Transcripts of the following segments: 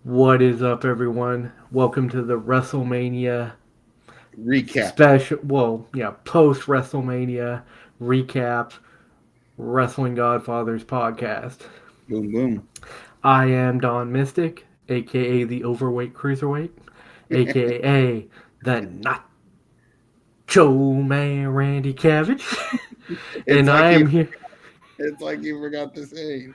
What is up, everyone? Welcome to the WrestleMania Recap. special. Well, yeah, post WrestleMania recap Wrestling Godfathers podcast. Boom, boom. I am Don Mystic, aka the Overweight Cruiserweight, aka the Nacho Man Randy Cabbage, it's and like I you. am here. It's like you forgot to say.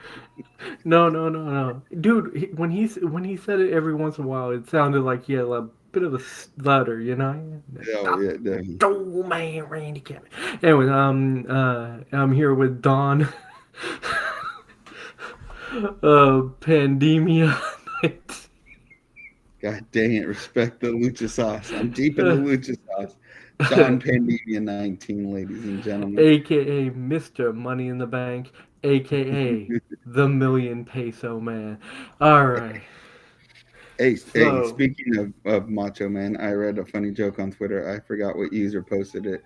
No, dude. When he said it every once in a while, it sounded like he had a bit of a stutter, you know. Oh yeah, definitely. Oh man, Randy Cavill. Anyways, I'm here with Don, Pandemia. God dang it! Respect the lucha sauce. I'm deep in the uh, lucha sauce. Don Pandemia 19, ladies and gentlemen. aka Mr. Money in the Bank, aka the Million Peso Man. All right, Hey, so speaking of Macho Man, I read a funny joke on Twitter. I forgot what user posted it,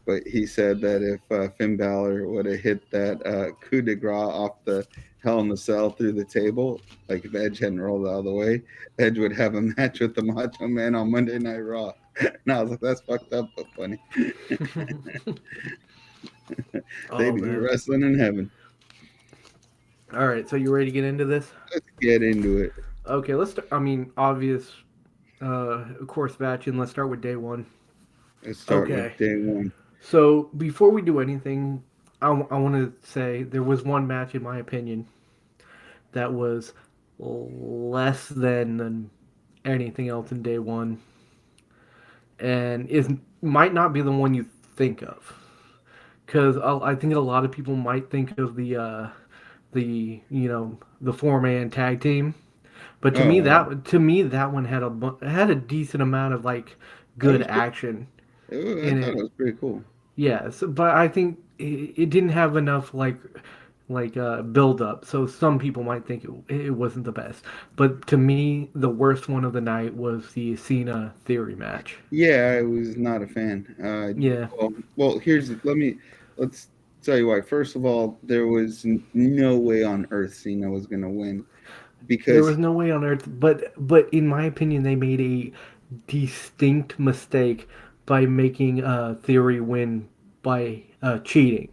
but he said that if Finn Balor would have hit that coup de grace off the Hell in the Cell through the table, like if Edge hadn't rolled out of the way, Edge would have a match with the Macho Man on Monday Night Raw. And I was like, that's fucked up but funny. oh They'd be man. wrestling in heaven. All right, so you ready to get into this? Let's get into it. Okay, let's. I mean, obvious course of action. Let's start with day one. Let's start with Okay. day one. So before we do anything, I want to say there was one match, in my opinion, that was less than anything else in day one, and is might not be the one you think of, because I think a lot of people might think of the 4 man tag team, but to me Oh, that one had a decent amount of like that good was pretty. action I in thought it. it was pretty cool. Yes, but I think it didn't have enough build up. So some people might think it wasn't the best. But to me, the worst one of the night was the Cena Theory match. Yeah, I was not a fan. Yeah, Let's tell you why. First of all, there was no way on earth Cena was gonna win there because was no way on earth. But in my opinion, they made a distinct mistake by making Theory win by cheating.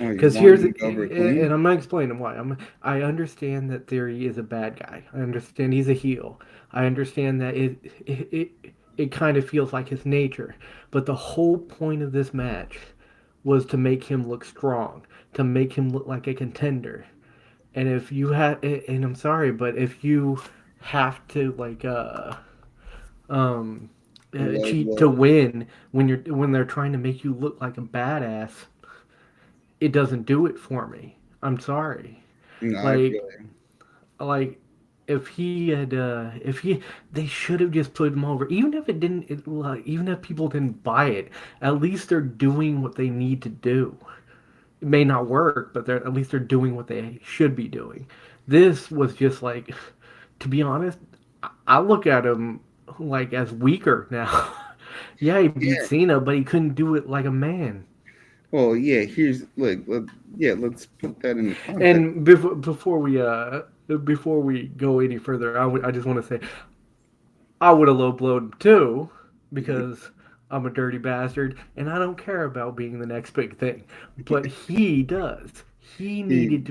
oh, you Because wanted here's, him to go over and clean. I'm gonna explain why. I understand that Theory is a bad guy. I understand he's a heel. I understand that it kind of feels like his nature. But the whole point of this match was to make him look strong, to make him look like a contender. And if you have, and I'm sorry, but if you have to um Low cheat to blow. win when they're trying to make you look like a badass, it doesn't do it for me. I'm sorry. No, I feel Like like if he they should have just put him over. Even if it didn't even if people didn't buy it, at least they're doing what they need to do. It may not work, but they're at least they're doing what they should be doing. This was just like, to be honest, I look at him like as weaker now. Yeah, he beat yeah. Cena, but he couldn't do it like a man. Well, yeah. Yeah. Let's put that into context. And before we go any further, I just want to say I would have low blowed him too because I'm a dirty bastard and I don't care about being the next big thing. But he does. He, He needed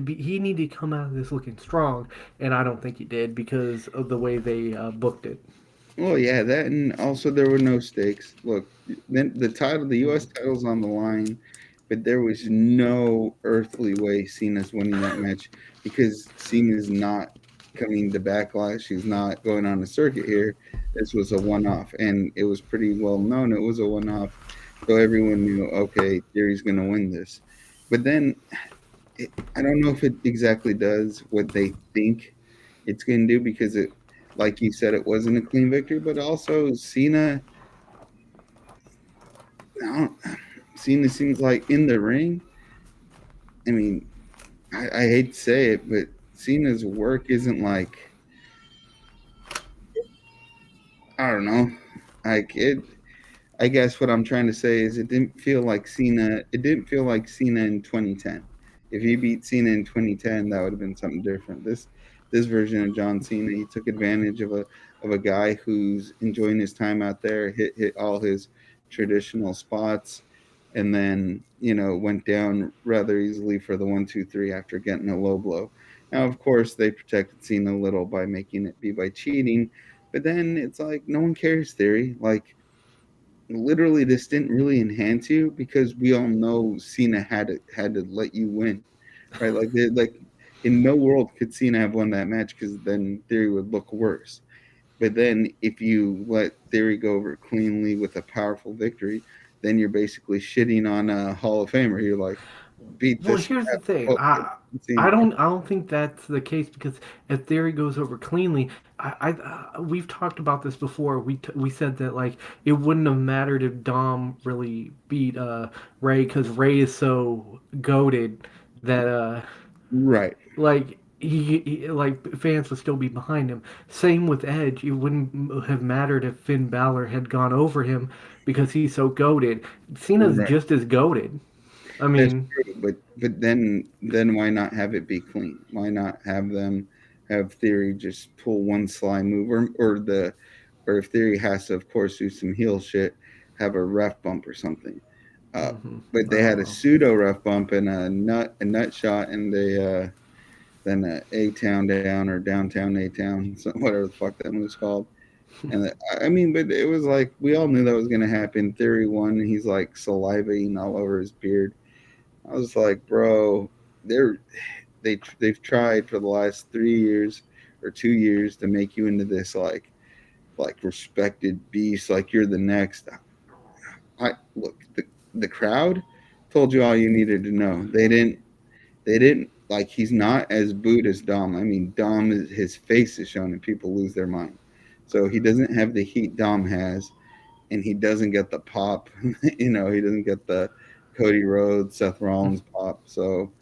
to come out of this looking strong, and I don't think he did because of the way they booked it. well, yeah. That and also there were no stakes. Look, then the U.S. title's on the line, but there was no earthly way Cena's winning that match because Cena's not coming to Backlash. He's not going on a circuit here. This was a one-off, and it was pretty well known it was a one-off, so everyone knew. Okay, Theory's going to win this, but then I don't know if it exactly does what they think it's going to do because it, like you said, it wasn't a clean victory, but also I don't, Cena seems like in the ring. I mean, I hate to say it, but Cena's work isn't like, I don't know, like it. I guess what I'm trying to say is it didn't feel like Cena. It didn't feel like Cena in 2010. If he beat Cena in 2010, that would have been something different. this version of John Cena. He took advantage of a guy who's enjoying his time out there, hit all his traditional spots, and then went down rather easily for the 1, 2, 3 after getting a low blow. Now, of course, they protected Cena a little by making it be by cheating, but then it's like no one cares. Theory, like literally, this didn't really enhance you because we all know Cena had to let you win, right? Like in no world could Cena have won that match because then Theory would look worse. But then if you let Theory go over cleanly with a powerful victory, then you're basically shitting on a Hall of Famer. You're like, beat Well, this here's the crap. thing. Oh, Cena. I don't think that's the case because if Theory goes over cleanly, we've talked about this before. We said that like it wouldn't have mattered if Dom really beat Ray because Ray is so goaded that Right, like like fans would still be behind him. Same with Edge. It wouldn't have mattered if Finn Balor had gone over him because he's so goaded. Cena's right. just as goaded. I That's mean, true, but then why not have it be clean? Why not have them have Theory just pull one sly move, or if Theory has to, of course, do some heel shit, have a ref bump or something. Uh, but I they had don't a know. pseudo ref bump and a nut shot, and then a town down or downtown a town, so whatever the fuck that move's called. And I mean, but it was like we all knew that was gonna happen. Theory won. He's like salivating all over his beard. I was like, bro, they've tried for the last 3 years or 2 years to make you into this like respected beast, like you're the next. I look the crowd told you all you needed to know. They didn't like he's not as booed as Dom. I mean, Dom is his face is shown and people lose their mind. So he doesn't have the heat Dom has, and he doesn't get the pop. He doesn't get the Cody Rhodes, Seth Rollins pop. So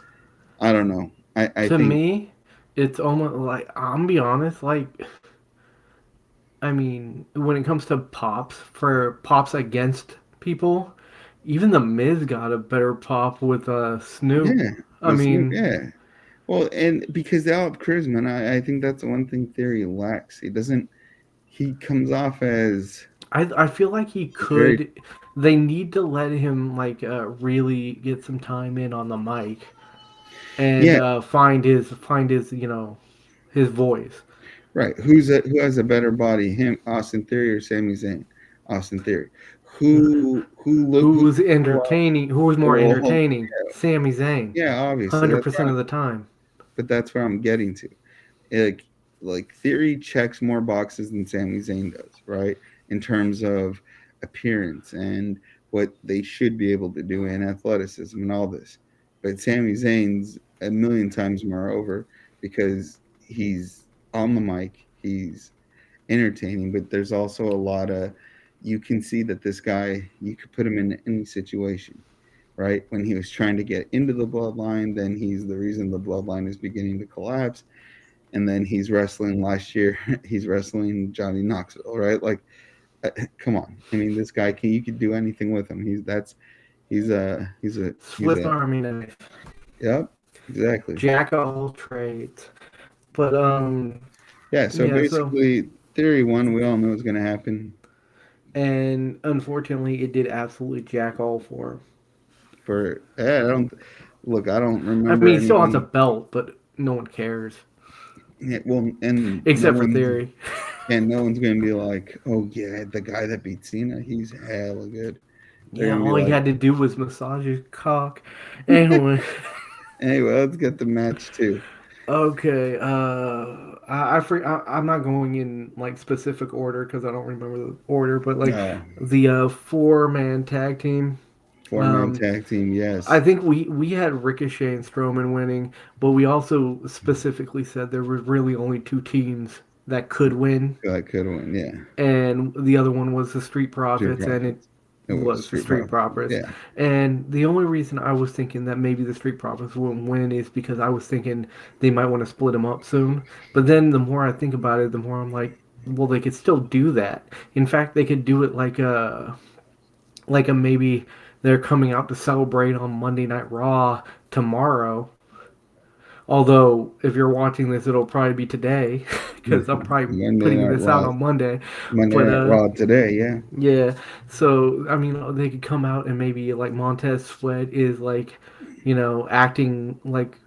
I don't know. I To think me, it's almost like I'm be honest. Like, I mean, when it comes to pops against people, even the Miz got a better pop with Snoop. yeah, I with Snoop, mean, yeah. Well, and because they all have charisma, and I think that's the one thing Theory lacks. He doesn't. He comes off as I feel like he very could. They need to let him like really get some time in on the mic and yeah, find his his voice. right. Who has a better body, him, Austin Theory, or Sami Zayn? Austin Theory. Who Who's pull off entertaining? Who was the more role? entertaining? Sami Zayn, Yeah, obviously 100% of the time. but that's where I'm getting to. like Theory checks more boxes than Sami Zayn does, right? In terms of appearance and what they should be able to do in athleticism and all this. But Sami Zayn's a million times more over because he's on the mic, he's entertaining, but there's also a lot of you can see that this guy you could put him in any situation, right? When he was trying to get into the bloodline, then he's the reason the bloodline is beginning to collapse, and then he's wrestling last year. He's wrestling Johnny Knoxville, right? Like, come on. I mean, this guy can you could do anything with him. He's Swift a Army knife, yep, exactly. jack of all trades. But Yeah. So yeah. So basically, Theory one, we all know is going to happen and unfortunately, it did absolutely jack all for him. for. I don't look. I don't I remember mean, he still has a anyone. belt, but no one cares Yeah, well, and except for Theory. no one's going to be like, oh yeah, the guy that beat Cena, he's hella good. They're Yeah, going to be all he like, had to do was massage his cock. Anyway, anyway, let's get the match too. okay. I'm not going in like specific order because I don't remember the order, but like No, the four-man tag team. 4-man Um, tag team, I yes. think we had Ricochet and Strowman winning, but we also specifically said there were really only two teams that could win, That could win, yeah. and the other one was the Street Street Profits, and it Profits. It was was the Street Street Profits. Profits. Yeah, And the only reason I was thinking that maybe the Street Profits wouldn't win is because I was thinking they might want to split them up soon. But then the more I think about it, the more I'm like, well, they could still do that. In fact, they could do it like a maybe they're coming out to celebrate on Monday Night Raw tomorrow, Although, if you're watching this, it'll probably be today because I'm probably Monday putting Night this out Raw. on Monday. Monday But Night Raw today. Yeah. yeah. So I mean, they could come out and maybe like Montez Sweat is like, acting like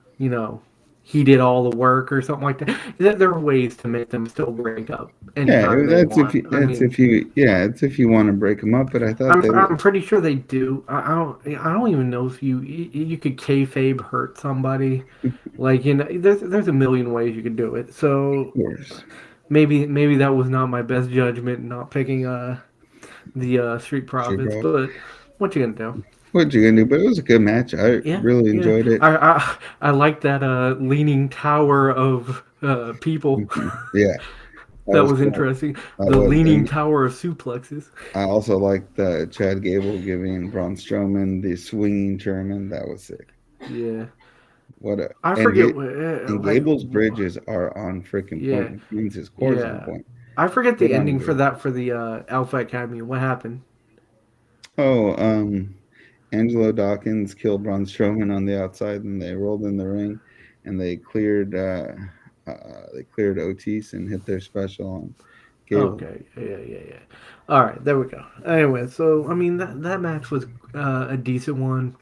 he did all the work or something like that. There are ways to make them still break up Yeah, anytime they that's if want. you, I that's mean, if you, yeah, it's if you want to break them up. But I thought they I'm were pretty sure they do. I don't even know if you could kayfabe hurt somebody. Like there's a million ways you could do it. So worse. maybe that was not my best judgment not picking the Street Sure, Profits, bro. but what you gonna do? What you gonna do? But it was a good match. I Yeah, really yeah. enjoyed it. I like that leaning tower of people. Yeah, that That was was cool. interesting. That The was, leaning and tower of suplexes. I also liked Chad Gable giving Braun Strowman the swinging German. That was sick. Yeah, What a I and forget and like Gable's bridges are on freaking point, yeah, which means his core's on yeah. point. I forget Good the on you, ending for Gable. that for the Alpha Academy. What happened? Oh, Angelo Dawkins killed Braun Strowman on the outside, and they rolled in the ring, and they cleared Otis and hit their special on Gable. Okay, yeah. All right, there we go. Anyway, so I mean that match was a decent one.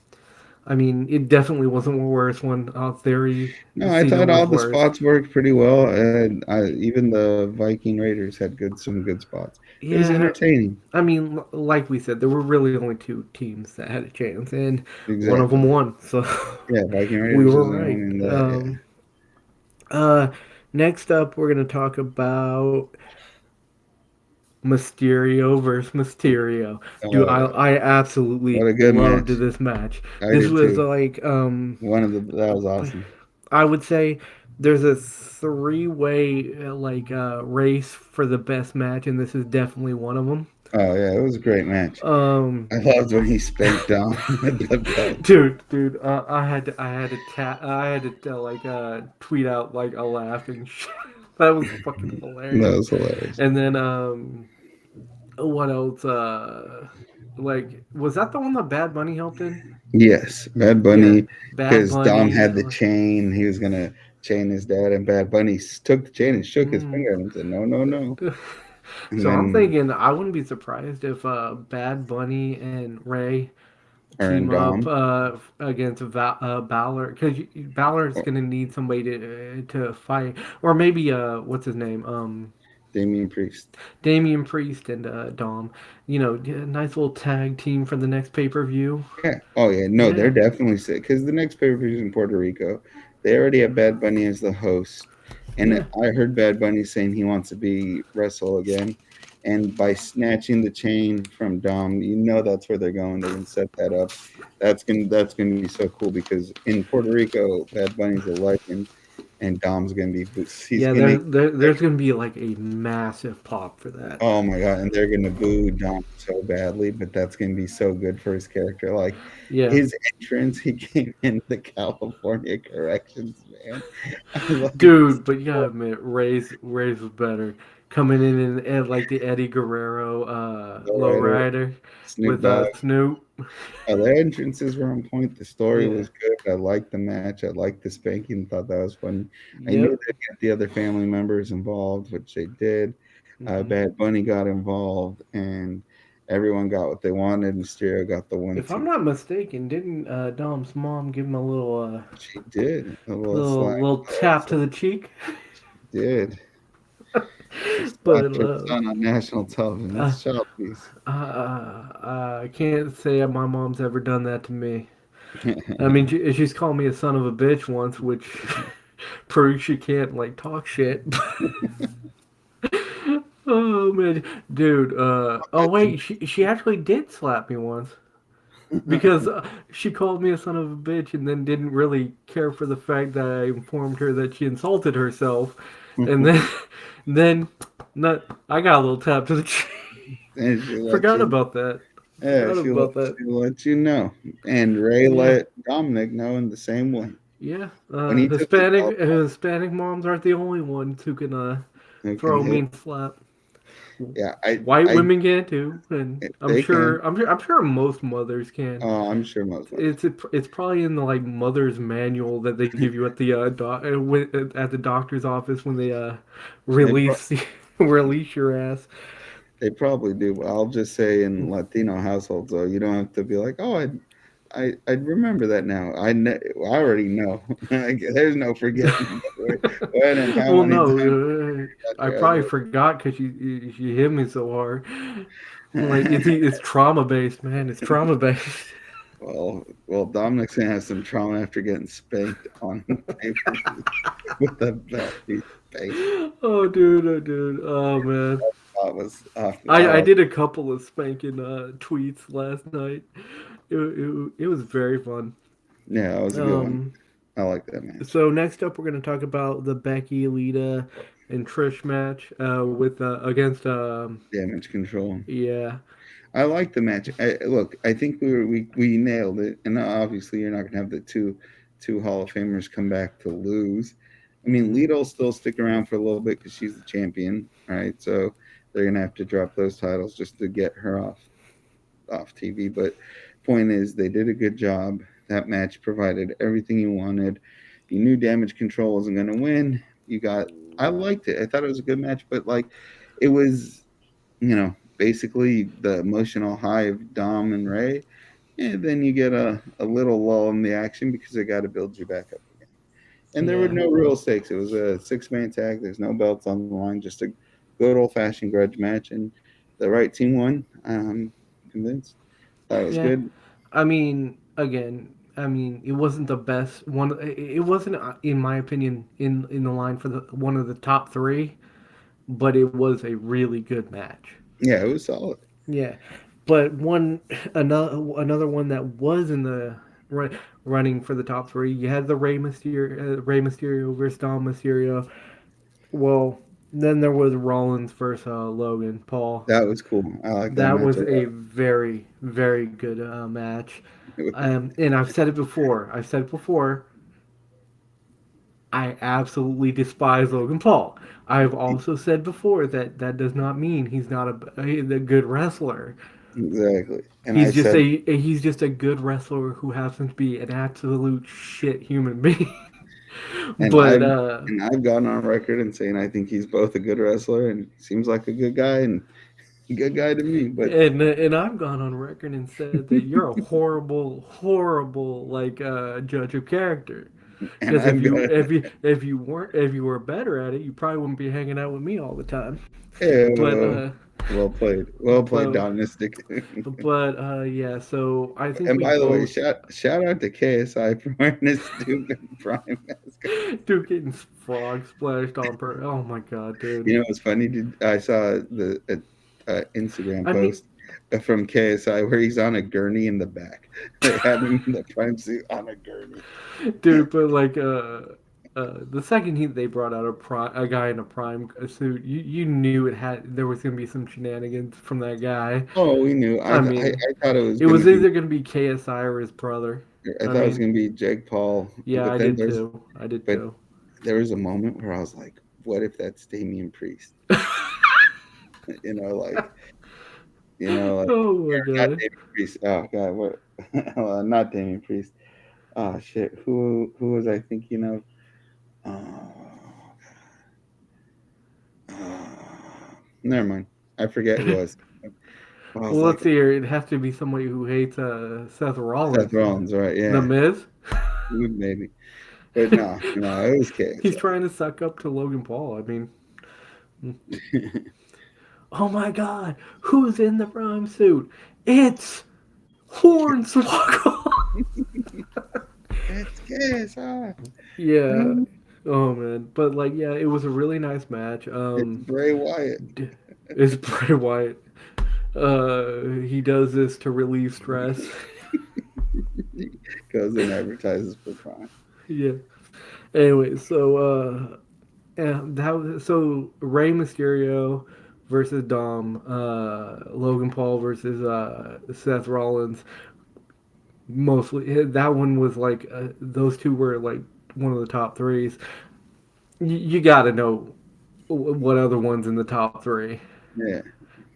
I mean, it definitely wasn't the worst one. Theory No, I Cena thought was all the worse. spots worked pretty well, and even the Viking Raiders had some good spots. It was Yeah, entertaining. I mean, like we said, there were really only two teams that had a chance, and one of them Exactly. won. So Yeah, Viking we Raiders were was the right. one in that. Yeah. Uh, Next up, we're gonna talk about Mysterio versus Mysterio. Dude, Oh, I what absolutely a good loved match. this match. I This did was too. like That was awesome. I would say there's a three-way race for the best match, and this is definitely one of them. Oh yeah, it was a great match. Um, I loved when he spanked Dom with the belt. dude, I had to tweet out like a laughing shit. That was fucking That hilarious. was hilarious. And then what else? Was that the one that Bad Bunny helped in? Yes, Bad Yeah, Bunny, Bad because Dom Bunny. had the chain. He was gonna chain his dad, and Bad Bunny took the chain and shook his Mm. finger at him and said, "No, no, no." And So I'm then thinking I wouldn't be surprised if Bad Bunny and Ray team Aaron up Dom against Balor because Balor's or gonna need somebody to fight, or maybe what's his name Damian Priest. Damian Priest and Dom. Nice little tag team for the next pay per view. Yeah. Oh yeah. No, they're Yeah, definitely sick because the next pay per view is in Puerto Rico. They already have Bad Bunny as the host, and yeah. I heard Bad Bunny saying he wants to be wrestle again. And by snatching the chain from Dom, you know that's where they're going. They're gonna set that up. That's gonna be so cool because in Puerto Rico, Bad Bunny's a legend, and Dom's gonna be he's Yeah, gonna there's gonna be like a massive pop for that. oh my god, and they're gonna boo Dom so badly, but that's gonna be so good for his character. Like Yeah, his entrance, he came in the California Corrections, man. I like dude, but you gotta admit, Ray's was better. Coming in and like the Eddie Guerrero Lowrider, lowrider Snoop with Dogg. Snoop. Their entrances were on point. The story Yeah. was good. I liked the match. I liked the spanking. Thought that was funny. I knew Yep. they'd get the other family members involved, which they did. Hmm. Bad Bunny got involved, and everyone got what they wanted. And Mysterio got the one If I'm two. not mistaken, didn't Dom's mom give him a She did a little slap. little tap to the cheek? She did. She But slapped her son on national television. uh, That's child abuse. I can't say my mom's ever done that to me. I mean, she's called me a son of a bitch once, which proves she can't like talk shit. Oh man, dude. Oh wait, she actually did slap me once because she called me a son of a bitch and then didn't really care for the fact that I informed her that she insulted herself, and then then not I got a little tap to the cheek. And she let Forgot you. about that. Yeah, Forgot about that. she let you know. And Ray Yeah, let Dominic know in the same way. yeah. When he took the belt Hispanic moms aren't the only ones who can who can throw a hit. mean slap. Yeah, White women can too, and they can. I'm sure most mothers can. Oh, I'm sure most mothers It's probably in the like mother's manual that they give you at the at the doctor's office when they they pro- release release your ass. they probably do. But I'll just say in Latino households, though, you don't have to be like, oh, I remember that now. I already know. Like, there's no forgetting. Go ahead and how Well, many times no, got I your ass probably forgot because you hit me so hard. Like it's trauma based, man. It's trauma based. well, Dominic's gonna have some trauma after getting spanked on paper with a belt. He's spanked. Oh dude, oh man. That was off. I did a couple of spanking tweets last night. It was very fun. Yeah, that was a good one. Um, I like that match. so next up, we're going to talk about the Becky, Lita, and Trish match with against Damage control. yeah. I like the match. Look, I think we nailed it, and obviously you're not gonna have the two Hall of Famers come back to lose. I mean, Mhm. Lita will still stick around for a little bit because she's the champion, right? So they're gonna have to drop those titles just to get her off TV. But point is, they did a good job. That match provided everything you wanted. You knew Damage Control wasn't gonna win. You got. I liked it. I thought it was a good match, but like, it was basically the emotional high of Dom and Ray, and then you get a little lull in the action because they got to build you back up again. And there were Yeah. no real stakes. It was a 6-man tag. There's no belts on the line, just a good old fashioned grudge match, and the right team won. I'm convinced. That was Yeah. good. I mean, again, I mean, it wasn't the best one. It wasn't, in my opinion, in the line for the one of the top three, but it was a really good match. Yeah, it was solid. Yeah, but another one that was in the running for the top three. You had the Rey Mysterio versus Dom Mysterio. Well, then there was Rollins versus Logan Paul. That was cool. I like that That match was a a lot. very good match. And I've said it before. I've said it before. I absolutely despise Logan Paul. I've also said before that that does not mean he's not a good wrestler. Exactly. And I said, He's just a good wrestler who happens to be an absolute shit human being. and but I've gone on record and saying I think he's both a good wrestler and seems like a good guy and a good guy to me. But and I've gone on record and said that you're a horrible like judge of character. and Because I've got if you were better at it, you probably wouldn't be hanging out with me all the time. But ew, well played, but Domestic. yeah. So I think And we by the way, both shout out to KSI for wearing his stupid Prime mascot. dude getting frog splashed on per. Oh my god, dude. You know what's funny? I saw the Instagram I mean, post from KSI where he's on a gurney in the back. They had him in the Prime suit on a gurney. dude, but like the second they brought out a guy in a prime suit, you knew it had there was gonna be some shenanigans from that guy. Oh, we knew. I mean, I thought it was it gonna was be. either gonna be KSI or his brother. I I thought it was mean, gonna be Jake Paul, yeah, I did too. I did but too. there was a moment where I was like, "What if that's Damian Priest?" You know, like like Oh my not god. Damian Priest. Oh God, what? Not Damian Priest. Oh shit, who was I thinking of? Oh, never mind. I forget who I was. I was Well, like let's see here. It has to be somebody who hates Seth Seth Rollins. Rollins, right? The Yeah, Miz. maybe, but no, it was He's KSI. trying to suck up to Logan Paul. I mean, oh my god, who's in the prime suit? It's Hornswoggle. It's KSI. Yeah. Oh man, but like yeah, it was a really nice match. It's Bray Wyatt. It's Bray Wyatt. He does this to relieve stress. Goes and advertises for Prime. Yeah. Anyway, so so Rey Mysterio versus Dom, Logan Paul versus Seth Rollins. Mostly that one was like those two were like one of the top threes. You got to know what other ones in the top three. Yeah,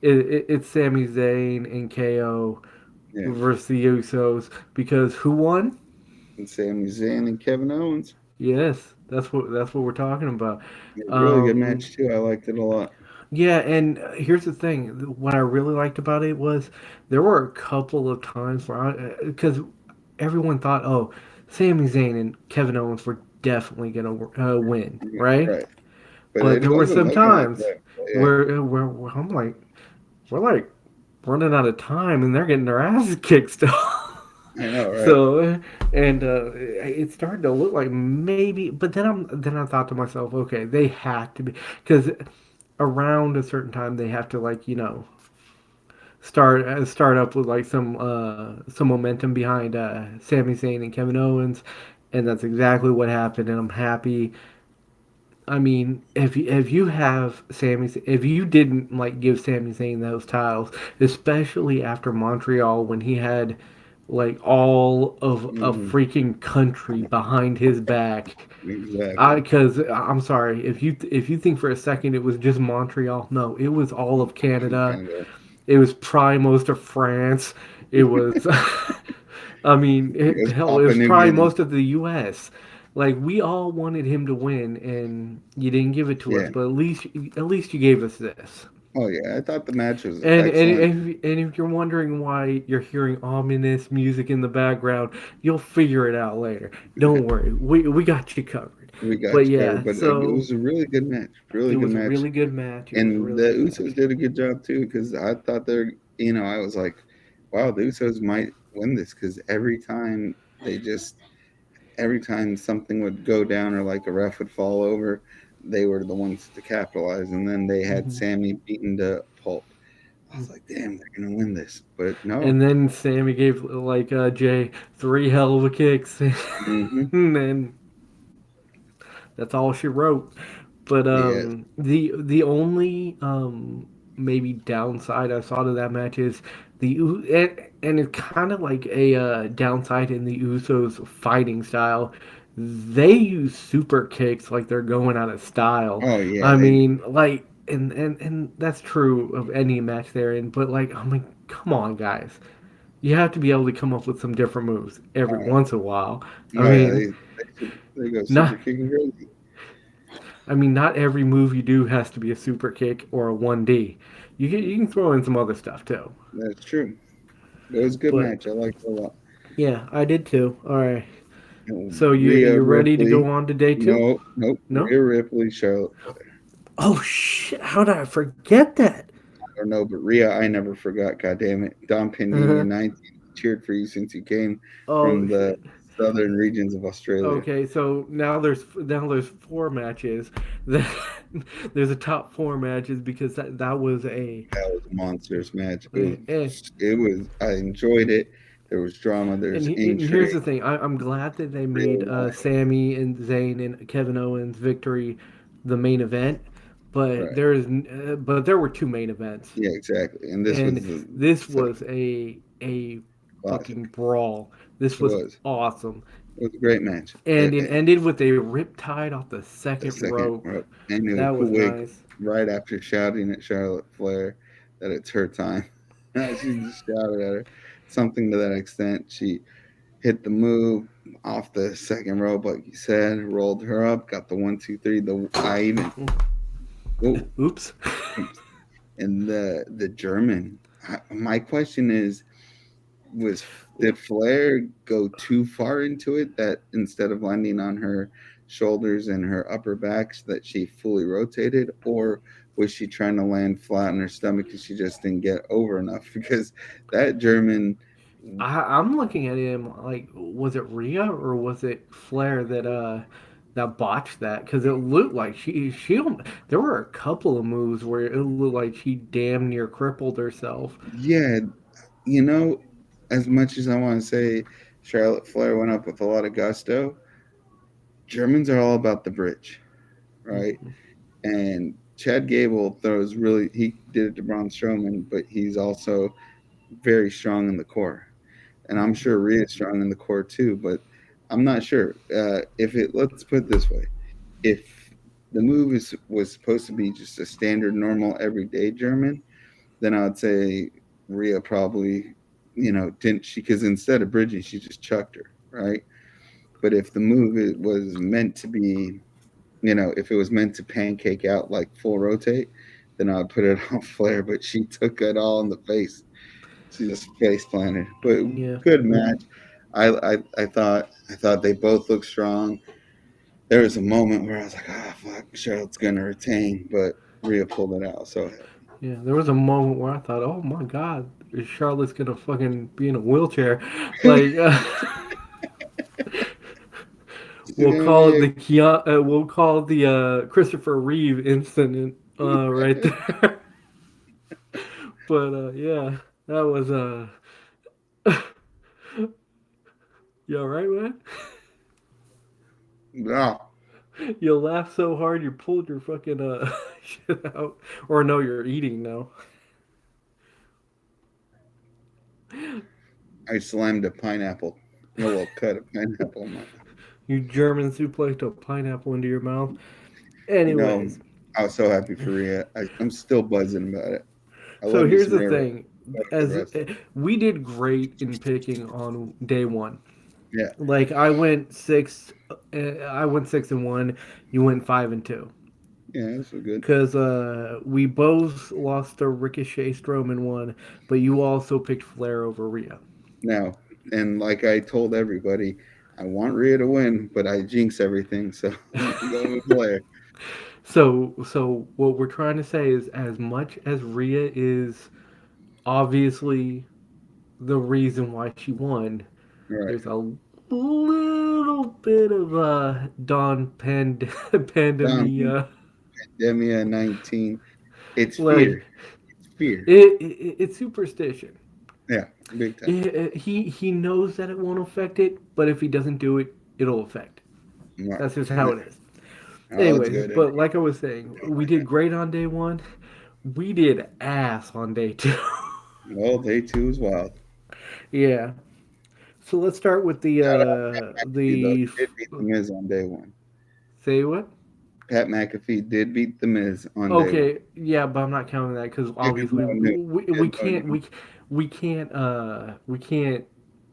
It's Sami Zayn and KO yeah. versus the Usos because who won? And Sami Zayn and Kevin Owens. Yes, that's what we're talking about. Yeah, really good Um, match too. I liked it a lot. yeah, and here's the thing: what I really liked about it was there were a couple of times where because everyone thought, oh, Sami Zayn and Kevin Owens were definitely gonna win, Yeah, right? right. But But it there were wasn't some looking like times that. But yeah, where I'm like, we're like running out of time, and they're getting their asses kicked still. I know, right? So, and it started to look like maybe, but then I thought to myself, okay, they have to be because around a certain time they have to like start up with like some momentum behind Sami Zayn and Kevin Owens, and that's exactly what happened, and I'm happy. I mean, if you have if you didn't like give Sami Zayn those titles, especially after Montreal when he had like all of a Hmm. freaking country behind his back, Exactly. because I'm sorry if you think for a second it was just Montreal, no, it was all of Canada. Canada. It was probably most of France. It was, I mean, It was hell, it Papua was New probably Guinea. most of the U.S. Like we all wanted him to win, and you didn't give it to us. Yeah. But at least you gave us this. Oh yeah. I thought the match was And excellent. if you're wondering why you're hearing ominous music in the background, you'll figure it out later. Don't worry, we got you covered. We got But you covered. yeah, But it so was a really good match. Really it good was a match. really good match. It was a And really the good Usos match. did a good job too, because I thought they're, I was like, wow, the Usos might win this, because every time something would go down or like a ref would fall over, they were the ones to capitalize. And then they had Hmm. Sammy beaten to pulp. I was like, damn, they're gonna win this, but no. And then Sammy gave like Jay three hell of a kicks, Hmm. and then that's all she wrote. But Yeah. the only maybe downside I saw to that match is and it's kind of like a downside in the Usos fighting style. They use super kicks like they're going out of style. Oh yeah, I they do. mean, like, and that's true of any match they're in. But like, I'm like, come on, guys, you have to be able to come up with some different moves every Oh, once in a while. I oh yeah, mean, they go not super kicking crazy. not every move you do has to be a super kick or a 1D. You can throw in some other stuff too. That's true. It was a good But match. I liked it a lot. yeah, I did too. All right. So you Rhea you're ready to go Ripley. on to day two? No, nope. No? Rhea Ripley, Charlotte Flair. Oh shit, how did I forget that? I don't know, but Rhea, I never forgot. God damn it. Dom Pandini in 19 cheered for you since you came Oh from the shit. southern regions of Australia. Okay, so now there's four matches. There's a top four matches because that was a That was a monstrous match. eh. I enjoyed it. There was drama, And, there's and here's intrigue, the thing: I'm glad that they made real wild. Sammy and Zayn and Kevin Owens' victory the main event, but Right. there were two main events, Yeah, exactly. And this and was the this second was a fucking classic. brawl. This It was was. awesome, It was a great match. and it ended with a riptide off the The second second rope. rope. And it was That was quick nice. right after shouting at Charlotte Flair that it's her time. She just shouted at her something to that extent. She hit the move off the second rope, like you said, rolled her up, got the 1, 2, 3. The I even whoa, Oops. and the German. My question is, was did Flair go too far into it, that instead of landing on her shoulders and her upper backs that she fully rotated, or was she trying to land flat on her stomach because she just didn't get over enough? Because that German, I'm looking at him like, was it Rhea or was it Flair that botched that? Because it looked like there were a couple of moves where it looked like she damn near crippled herself. yeah, you know, as much as I want to say Charlotte Flair went up with a lot of gusto, Germans are all about the bridge, right? And Chad Gable throws really, he did it to Braun Strowman, but he's also very strong in the core. And I'm sure Rhea is strong in the core too, but I'm not sure. If it, let's put it this way. If the move was supposed to be just a standard, normal, everyday German, then I would say Rhea probably, didn't she? Because instead of bridging, she just chucked her, right? But if the move was meant to be, if it was meant to pancake out like full rotate, then I'd put it on Flair. But she took it all in the face. She just face planted. But Yeah, good match. I thought they both looked strong. There was a moment where I was like, ah, fuck, Charlotte's gonna retain, but Rhea pulled it out. So happy. yeah. There was a moment where I thought, oh my god, Charlotte's gonna fucking be in a wheelchair. Like, She's we'll gonna call it be the we'll call it the Christopher Reeve incident right there. But yeah, that was you all right, man? no. You laughed so hard you pulled your fucking shit out. Or no, you're eating now. I slammed a little cut of pineapple in my mouth. You German suplexed a pineapple into your mouth. You know, Anyways, I was so happy for Rhea. I'm still buzzing about it. I so love me here's some the Rhea thing. for the As rest of we did great in picking on day one. it. Yeah, Like I went 6-1. You went 5-2. yeah, this was good. Because we both lost the Ricochet Strowman one, but you also picked Flair over Rhea. Now, and like I told everybody, I want Rhea to win, but I jinx everything, so I'm going with Blair. So what we're trying to say is, as much as Rhea is obviously the reason why she won, Right. there's a little bit of Don Down Pandemia, Demia 19. It's fear. like It's fear. it's superstition. Yeah, big time. He knows that it won't affect it, but if he doesn't do it, it'll affect it. Right. That's just how it is. Oh, it's Anyways, good. And but like I was saying, we did great on day one. We did ass on day two. well, day two is wild. Yeah. So let's start with Shout out Pat McAfee, though. He did beat The Miz on day one. say what? Pat McAfee did beat The Miz on day one. Okay, yeah, but I'm not counting that because He has obviously no new. He has we no can't new. we can't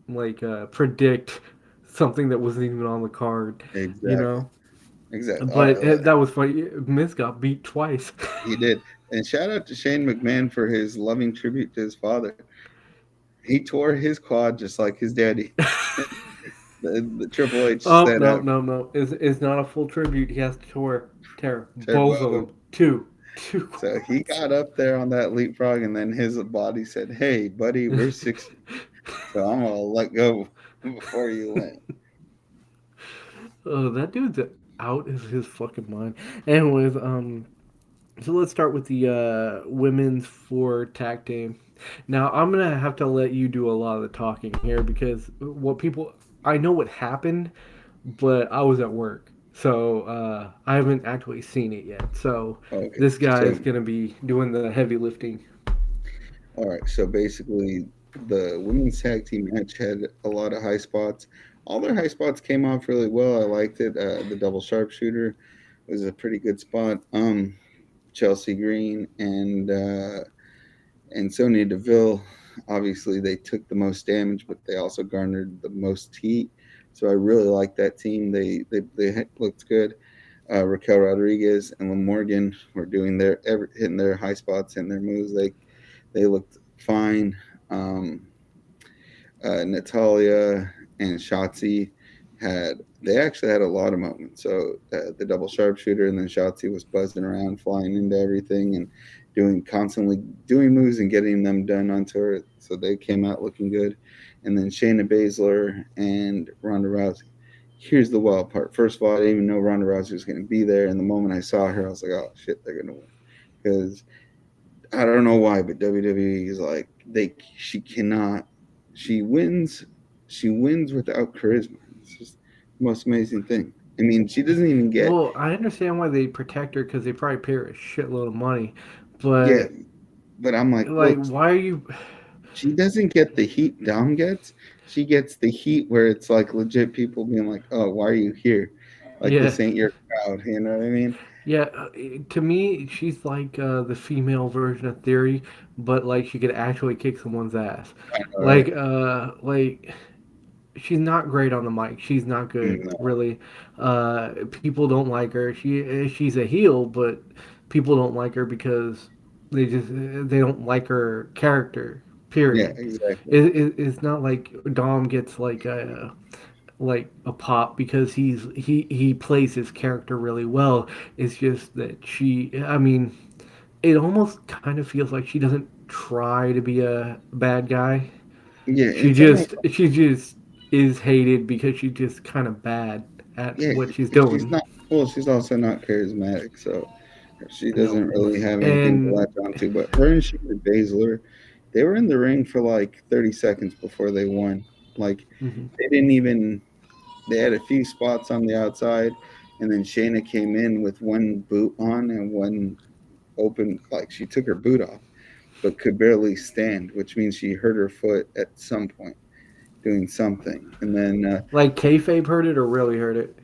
like predict something that wasn't even on the card, you Exactly. know. Exactly. All But right. that was funny. Miz got beat twice. He did. And shout out to Shane McMahon for his loving tribute to his father. He tore his quad just like his daddy. The Triple H Oh said, no no no! It's not a full tribute. He has to tear tear both of both. them. Two So he quads. got up there on that leapfrog, and then his body said, "Hey, buddy, we're 60, so I'm gonna let go before you land." Oh, that dude's out of his fucking mind. Anyways, so let's start with the women's four tag team. Now I'm gonna have to let you do a lot of the talking here because what people I know what happened, but I was at work, so I haven't actually seen it yet. So Okay, this guy so is gonna be doing the heavy lifting. all right, so basically, the women's tag team match had a lot of high spots. All their high spots came off really well. I liked it. The double sharpshooter was a pretty good spot. Chelsea Green and Sonya Deville, obviously they took the most damage, but they also garnered the most heat. So I really like that team. They looked good. Raquel Rodriguez and Liv Morgan were doing hitting their high spots and their moves. They looked fine. Um, Natalia and Shotzi had they actually had a lot of moments. So the double sharpshooter and then Shotzi was buzzing around, flying into everything and doing constantly doing moves and getting them done onto her. So they came out looking good. And then Shayna Baszler and Ronda Rousey. Here's the wild part. First of all, I didn't even know Ronda Rousey was going to be there. And the moment I saw her, I was like, oh shit, they're going to win. Because I don't know why, but WWE is like she cannot she wins without charisma. It's just the most amazing thing. I mean, she doesn't even get Well, I understand why they protect her because they probably pay her a shitload of money, yeah, but but I'm like, like, look, why are you? she doesn't get the heat Dom gets. She gets the heat where it's like legit people being like, "Oh, why are you here? Like Yeah, this ain't your crowd." You know what I mean? Yeah, to me, she's like the female version of Theory, but like she could actually kick someone's ass. All right. Like she's not great on the mic. She's not good, No. really. People don't like her. She's a heel, but people don't like her because they don't like her character. Yeah, Period. exactly. It's not like Dom gets like a pop because he plays his character really well. It's just that I mean, it almost kind of feels like she doesn't try to be a bad guy. Yeah, She it's almost just she just is hated because she's just kind of bad at yeah. what she's She's doing. not well. She's also not charismatic, so she No, doesn't really have anything to and latch onto. But her and Shayna Baszler, they were in the ring for like 30 seconds before they won. Like mhm. they didn't even. They had a few spots on the outside, and then Shayna came in with one boot on and one open. Like she took her boot off, but could barely stand, which means she hurt her foot at some point doing something. And then, Like kayfabe heard it or really heard it.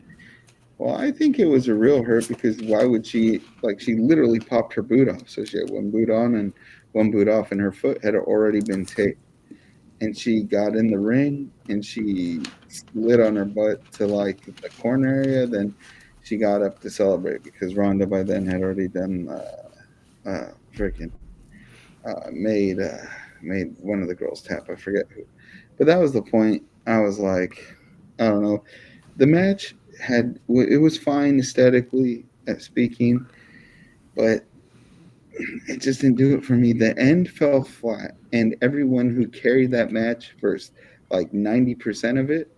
well, I think it was a real hurt because why would she, like, she literally popped her boot off. So she had one boot on and one boot off, and her foot had already been taped. And she got in the ring and she slid on her butt to like the corner area. Then she got up to celebrate because Ronda by then had already done freaking made one of the girls tap. I forget who, but that was the point. I was like, I don't know. The match it was fine aesthetically speaking, but it just didn't do it for me. The end fell flat, and everyone who carried that match for like 90% of it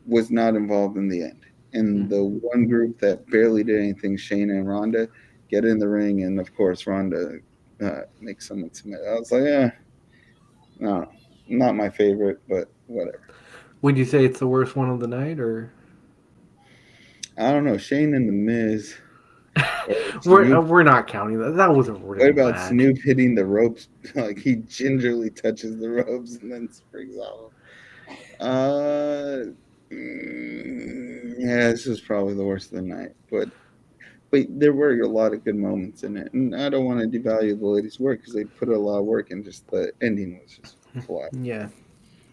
was not involved in the end. And the Mhm. one group that barely did anything, Shayna and Ronda, get in the ring, and of course Ronda makes someone submit. I was like, no, not my favorite, but whatever. Would you say it's the worst one of the night, or I don't know. Shane and the Miz or Snoop. we're not counting that? That was a What real about match. Snoop hitting the ropes? Like he gingerly touches the ropes and then springs off. Yeah, this is probably the worst of the night. But there were a lot of good moments in it, and I don't want to devalue the ladies' work because they put a lot of work in. Just the ending was just flat. Yeah.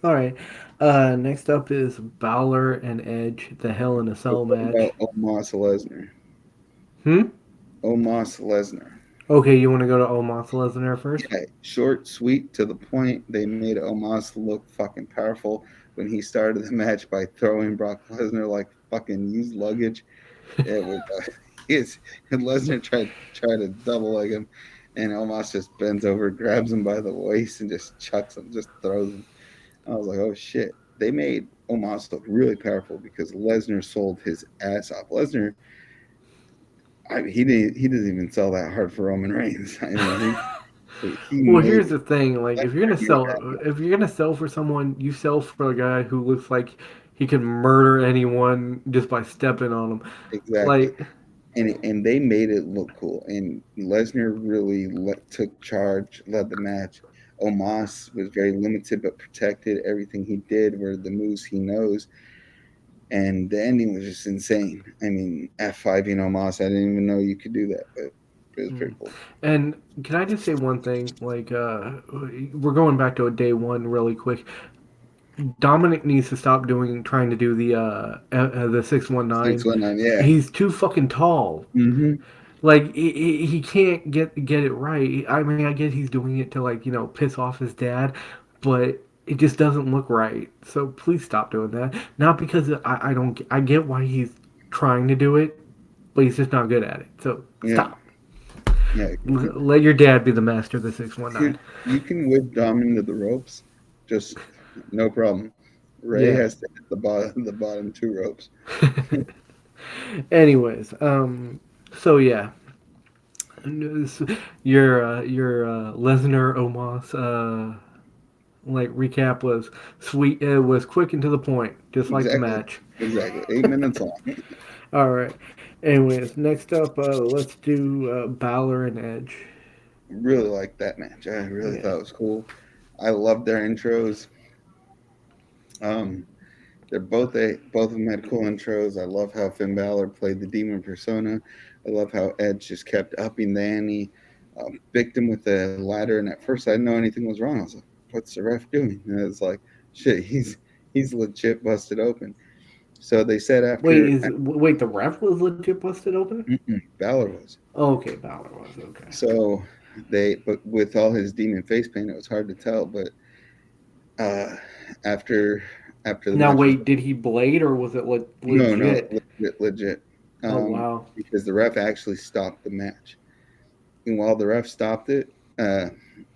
All right. Next up is Balor and Edge, the Hell in a But Cell what match. about Omos Lesnar? Hmm. Omos Lesnar. Okay, you want to go to Omos Lesnar first? Yeah, short, sweet, to the point. They made Omos look fucking powerful when he started the match by throwing Brock Lesnar like fucking used luggage. It was his and Lesnar tried to double leg him, and Omos just bends over, grabs him by the waist, and just chucks him, just throws him. I was like, oh shit. They made Omos look really powerful because Lesnar sold his ass off. Lesnar, he didn't even sell that hard for Roman Reigns. I mean, he Well, made here's the thing: like, Lesnar made that if you're gonna sell for someone, you sell for a guy who looks like he can murder anyone just by stepping on them. exactly. Like, And they made it look cool. And Lesnar really took charge, led the match. Omos was very limited but protected. Everything he did were the moves he knows, and the ending was just insane. I mean, F5 Omos, I didn't even know you could do that, but it was mm. pretty cool. And can I just say one thing? Like, we're going back to a day one really quick. Dominic needs to stop trying to do the 619. 619, yeah. He's too fucking tall. Mm-hmm. Like he can't get it right. I mean, I get he's doing it to like piss off his dad, but it just doesn't look right. So please stop doing that. Not because I don't I get why he's trying to do it, but he's just not good at it. So Yeah, stop. yeah. Let your dad be the master of the 619. Dude, you can whip Dom into the ropes, just no problem. Ray Yeah. has to hit the bottom two ropes. Anyways, so yeah, your Lesnar Omos like recap was sweet. It was quick and to the point, just like the Exactly, match. exactly. 8 minutes long. All right. Anyways, next up, let's do Balor and Edge. Really liked that match. I really Yeah. thought it was cool. I loved their intros. Um, both of them had cool intros. I love how Finn Balor played the demon persona I love how Edge just kept upping the ante, picked him with the ladder, and at first I didn't know anything was wrong. I was like, "What's the ref doing?" And it was like, "Shit, he's legit busted open." So they said after Wait, the ref was legit busted open? Balor was. Okay, Balor was okay. So but with all his demon face paint, it was hard to tell. But uh, after the Now match was wait, did he blade or was it no, legit? legit, Oh wow. because the ref actually stopped the match, and while the ref stopped it,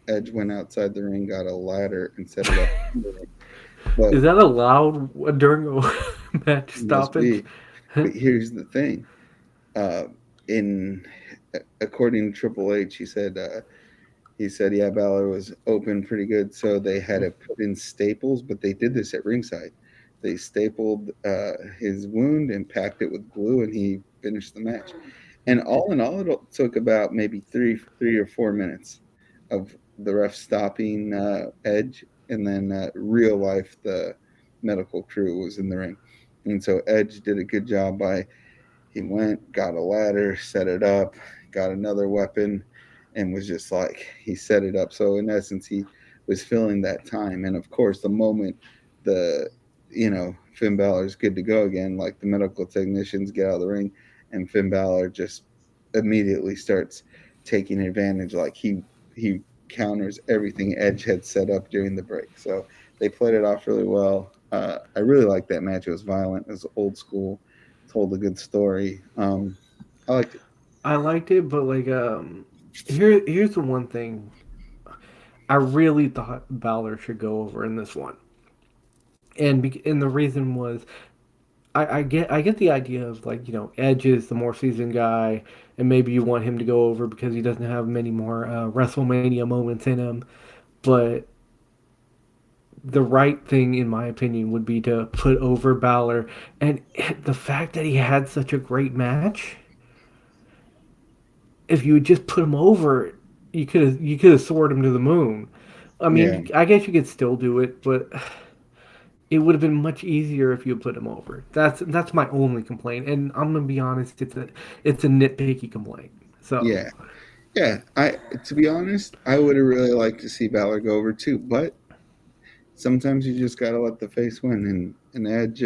Edge went outside the ring, got a ladder, and set it up in the ring. But Is that allowed during a match it must stoppage? be. But here's the thing: uh, in according to Triple H, he said, yeah, Balor was open pretty good. So they had to put in staples, but they did this at ringside. They stapled his wound and packed it with glue, and he finished the match. And all in all, it took about maybe 3 or 4 minutes of the ref stopping Edge, and then real life, the medical crew was in the ring. And so Edge did a good job by he went, got a ladder, set it up, got another weapon, and was just like he set it up. So in essence, he was filling that time. And of course, the moment the Finn Balor's good to go again, like the medical technicians get out of the ring, and Finn Balor just immediately starts taking advantage. Like he counters everything Edge had set up during the break. So they played it off really well. I really liked that match. It was violent. It was old school, told a good story. I liked it. I liked it, but here's the one thing I really thought Balor should go over in this one, and the reason was I get the idea of Edge is the more seasoned guy, and maybe you want him to go over because he doesn't have many more WrestleMania moments in him, but the right thing, in my opinion, would be to put over Balor. And the fact that he had such a great match, if you would just put him over, you could have soared him to the moon. I Yeah, mean, I guess you could still do it, but it would have been much easier if you put him over. That's my only complaint, and I'm gonna be honest, it's a nitpicky complaint. So yeah, yeah. I To be honest, I would have really liked to see Balor go over too, but sometimes you just gotta let the face win. And Edge,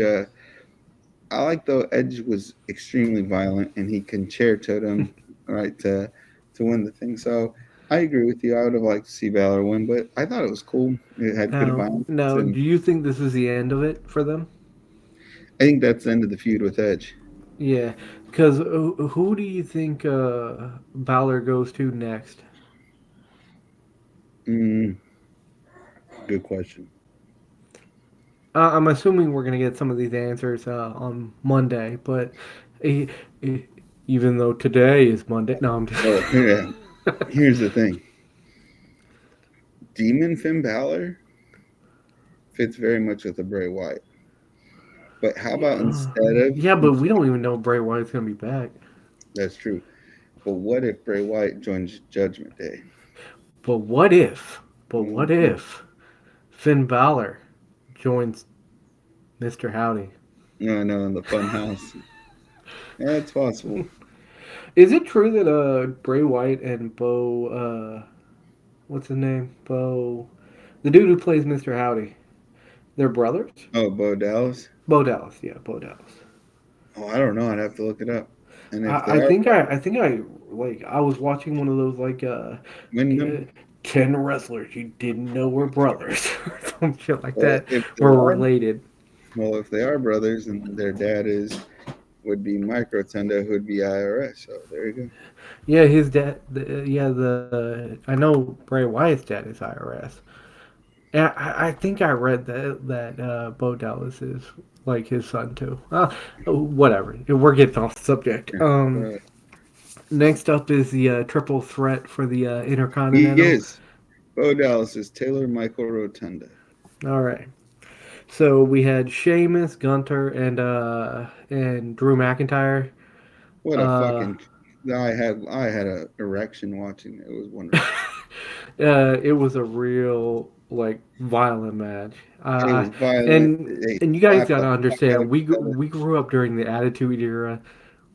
I like though Edge was extremely violent and he can chair totem right to win the thing. So I agree with you. I would have liked to see Balor win, but I thought it was cool. It had good violence, now, and do you think this is the end of it for them? I think that's the end of the feud with Edge. Yeah, because who do you think Balor goes to next? Mm, Good question. I'm assuming we're gonna get some of these answers on Monday, but eh, eh, even though today is Monday, no, I'm just. Well, here's the thing: Demon Finn Balor fits very much with the Bray Wyatt. But how about Yeah, but we don't even know Bray Wyatt's gonna be back. that's true. But what if Bray Wyatt joins Judgment Day? But what if? But what Mhm. if Finn Balor joins Mr. Howdy? No, no, in the Fun House. Yeah, it's possible. Is it true that Bray Wyatt and Bo what's his name? The dude who plays Mr. Howdy, they're brothers? Oh, Bo Dallas. Bo Dallas, yeah, Bo Dallas. Oh, I don't know. I'd have to look it up. And if they I are think I like I was watching one of those Wyndham, 10 wrestlers you didn't know were brothers or some shit like well, that were related. if they are brothers, and their dad is would be Mike Rotunda, who would be IRS. So there you go. Yeah, his dad. The I know Bray Wyatt's dad is IRS. And I think I read that Bo Dallas is like his son too. Whatever. We're getting off the subject. Uh, Next up is the triple threat for the he Intercontinental. is. Bo Dallas is Taylor Michael Rotunda. All right. So we had Sheamus, Gunter, and Drew McIntyre. What a Uh, fucking! I had a erection watching it. It was wonderful. it was a real like violent match. It was violent. And They and you guys slapped gotta the fuck out understand, of each other. we grew up during the Attitude Era.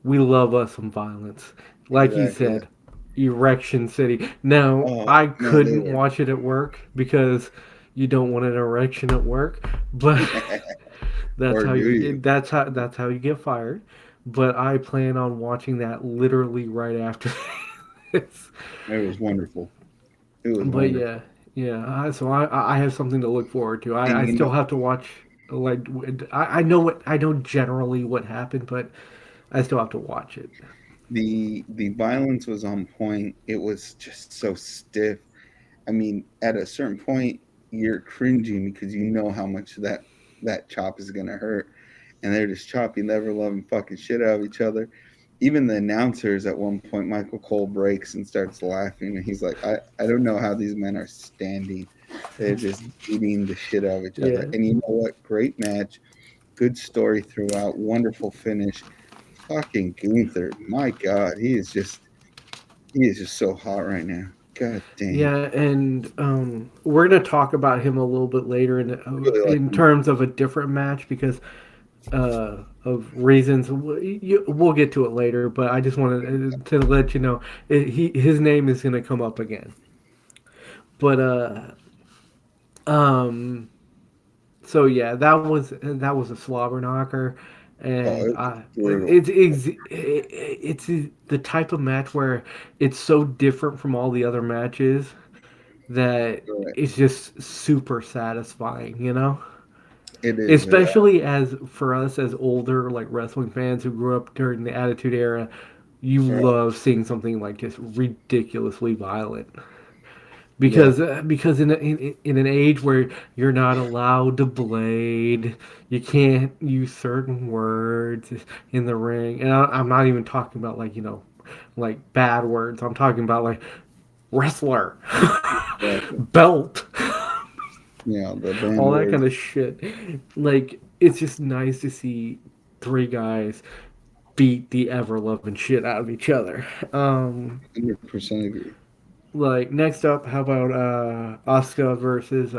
we love us some violence. Like he exactly. said, Erection City. Now, Oh I man, they couldn't watch it at work because you don't want an erection at work, but were. Or do you? that's how you get fired. But I plan on watching that literally right after this. It was wonderful. It was But yeah, wonderful. yeah. So I have something to look forward to. And I you still know, have to watch. Like I know generally what happened, but I still have to watch it. the violence was on point. It was just so stiff. I mean, at a certain point, you're cringing because you know how much that chop is gonna hurt, and they're just chopping, never loving fucking shit out of each other. Even the announcers at one point, Michael Cole breaks and starts laughing, and he's like, I don't know how these men are standing. They're just beating the shit out of each other. Yeah, And you know what? Great match, good story throughout, wonderful finish. Fucking Gunther, my God, he is just so hot right now. God damn, yeah, and we're gonna talk about him a little bit later really like in him. terms of a different match because of reasons. We'll get to it later, but I just wanted to let you know his name is gonna come up again. But um, so yeah, that was a slobber knocker, Oh, and it was brutal. it's the type of match where it's so different from all the other matches that Right. it's just super satisfying, you know? It is. Especially as for us as older like wrestling fans who grew up during the Attitude Era, you Right. love seeing something like just ridiculously violent. Yeah. Because in an age where you're not allowed to blade, you can't use certain words in the ring, and I'm not even talking about like like bad words. I'm talking about like wrestler, Exactly. belt, Yeah, the band all that words, kind of shit. Like it's just nice to see three guys beat the ever loving shit out of each other. 100% agree. Like next up, how about Asuka versus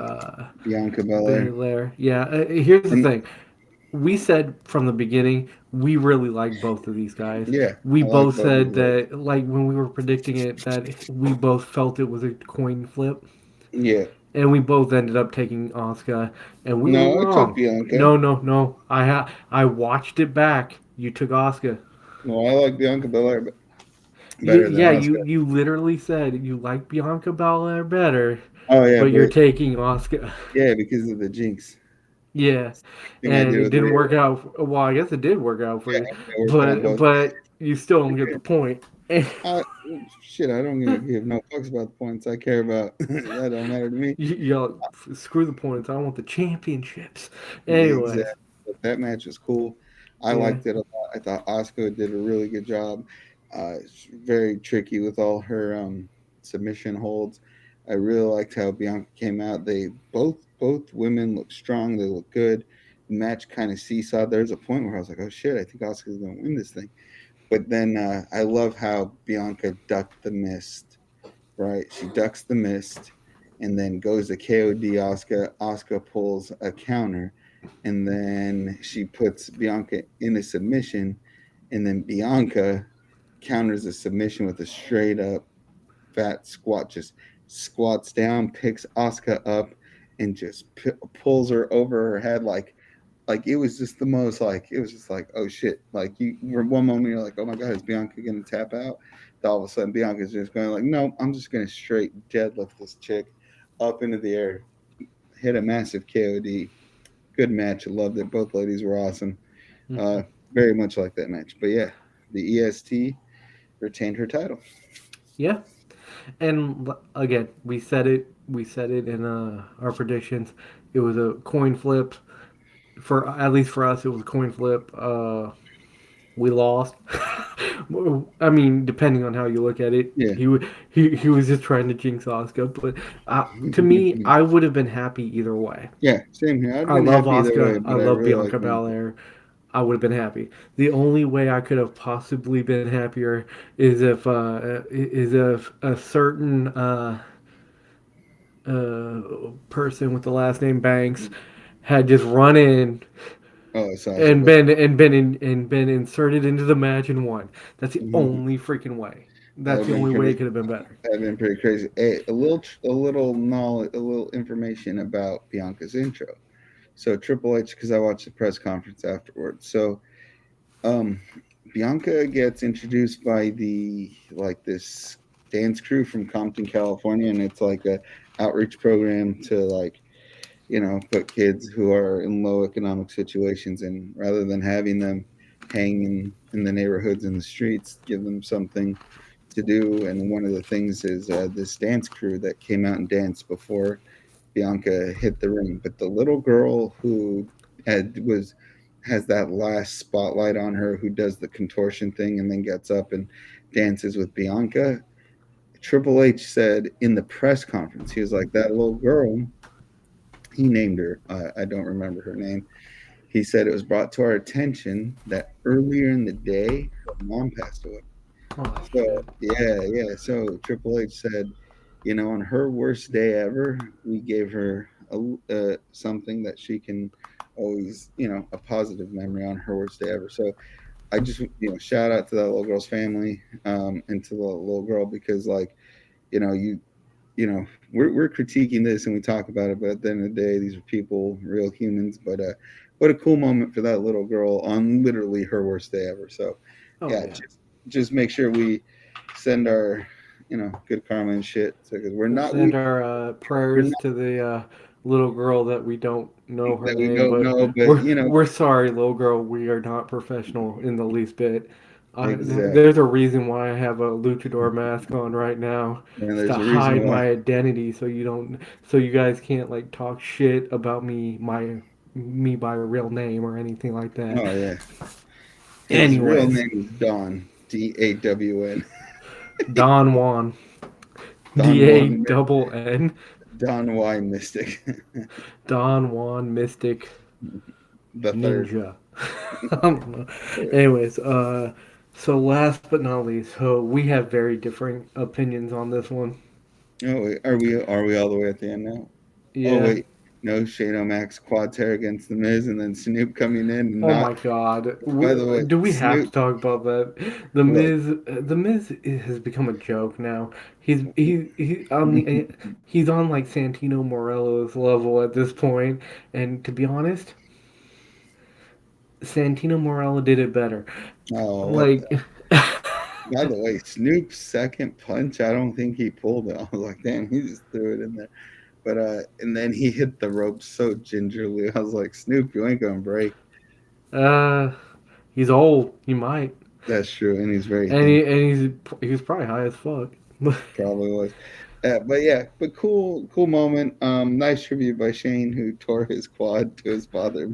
Bianca Belair. Belair? Yeah, here's the And thing. We said from the beginning we really like both of these guys. yeah, We I like both both said these guys. that like when we were predicting it that we both felt it was a coin flip, Yeah. and we both ended up taking Asuka, and we were No, I took wrong. Bianca. No. I watched it back. You took Asuka. No, I like Bianca Belair better than Yeah, Asuka. you literally said you like Bianca Belair better, Oh yeah, but you're but taking Asuka. yeah, because of the jinx Yeah, thing I and did it with didn't Rhea. work out. Well, I guess it did work out for Yeah, you, it worked out both ways. but you still don't get the point. I, shit, I don't give no fucks about the points. I care about that don't matter to me. Y'all screw the points. I want the championships. Yeah, Anyways, exactly. But that match was cool. I yeah, liked it a lot. I thought Asuka did a really good job. It's very tricky with all her submission holds. I really liked how Bianca came out. They both women look strong. They look good. The match kind of seesawed. There's a point where I was like, "Oh shit, I think Asuka's going to win this thing." But then I love how Bianca ducked the mist, right? She ducks the mist and then goes to KOD Oscar. Oscar pulls a counter and then she puts Bianca in a submission. And then Bianca counters the submission with a straight up fat squat, just squats down, picks Oscar up, and just pulls her over her head like it was just the most like it was just like oh shit like you for one moment you're like oh my god is Bianca gonna tap out, then all of a sudden Bianca's just going like no I'm just gonna straight deadlift this chick up into the air, hit a massive KOD. Good match, I loved it, both ladies were awesome. uh hmm Very much like that match, but yeah, the EST retained her title. yeah. And again, we said it. We said it in our predictions. It was a coin flip. For at least for us, it was a coin flip. We lost. I mean, depending on how you look at it, Yeah. he was just trying to jinx Asuka. But to me, I would have been happy either way. Yeah, same here, I'd I been love happy either way, Asuka. I but I love really like Bianca Bianca. Belair. I would have been happy. The only way I could have possibly been happier is if a certain person with the last name Banks had just run in Oh, Sasha, but been inserted into the match and won. That's the mhm, only freaking way. that That's would the have been only way it pretty. could have been better. That'd been pretty crazy. Hey, a little knowledge, a little information about Bianca's intro. So Triple H, because I watched the press conference afterwards. So um, Bianca gets introduced by the like this dance crew from Compton, California, and it's like a outreach program to like put kids who are in low economic situations, and rather than having them hang in the neighborhoods and the streets, give them something to do. And one of the things is this dance crew that came out and danced before Bianca hit the ring. But the little girl who was has that last spotlight on her, who does the contortion thing and then gets up and dances with Bianca. Triple H said in the press conference, he was like, that little girl, he named her. I don't remember her name. He said it was brought to our attention that earlier in the day, her mom passed away. Oh So shit. yeah. So Triple H said, on her worst day ever, we gave her something that she can always, a positive memory on her worst day ever. So I just, shout out to that little girl's family, and to the little girl, because like, you know, you we're critiquing this and we talk about it, but at the end of the day, these are people, real humans. But what a cool moment for that little girl on literally her worst day ever. So Oh yeah, yeah. just make sure we send our good karma and shit. So because We'll send our we're prayers not to the little girl that we don't know her that we name, don't but know, but we're sorry, little girl. We are not professional in the least bit. exactly. There's a reason why I have a luchador mask on right now. And It's to there's a reason hide why. my identity, so you don't, so you guys can't like talk shit about me by a real name or anything like that. Oh yeah, his real Anyways, name is Don, Dawn. Don Juan, Don Juan, Don Don Y Mystic, Don Juan Mystic the third. Ninja. I don't know. Anyways, so last but not least, so we have very differing opinions on this one. Oh, wait, are we all the way at the end now? Oh Yeah. wait, no, Shane O'Mac's quad tear against the Miz, and then Snoop coming in and Oh not. my God. By the way, Do we have to Snoop. talk about that? Look, The Miz has become a joke now. He's on like Santino Morello's level at this point, and to be honest, Santino Morello did it better. oh, what the? Like, By the way, Snoop's second punch, I don't think he pulled it. I was like, damn, he just threw it in there. But and then he hit the rope so gingerly. I was like, Snoop, you ain't gonna break. uh, he's old. He might. That's true, and he's very And thin. he's probably high as fuck. Probably was. But yeah, but cool moment. Nice tribute by Shane, who tore his quad to his father.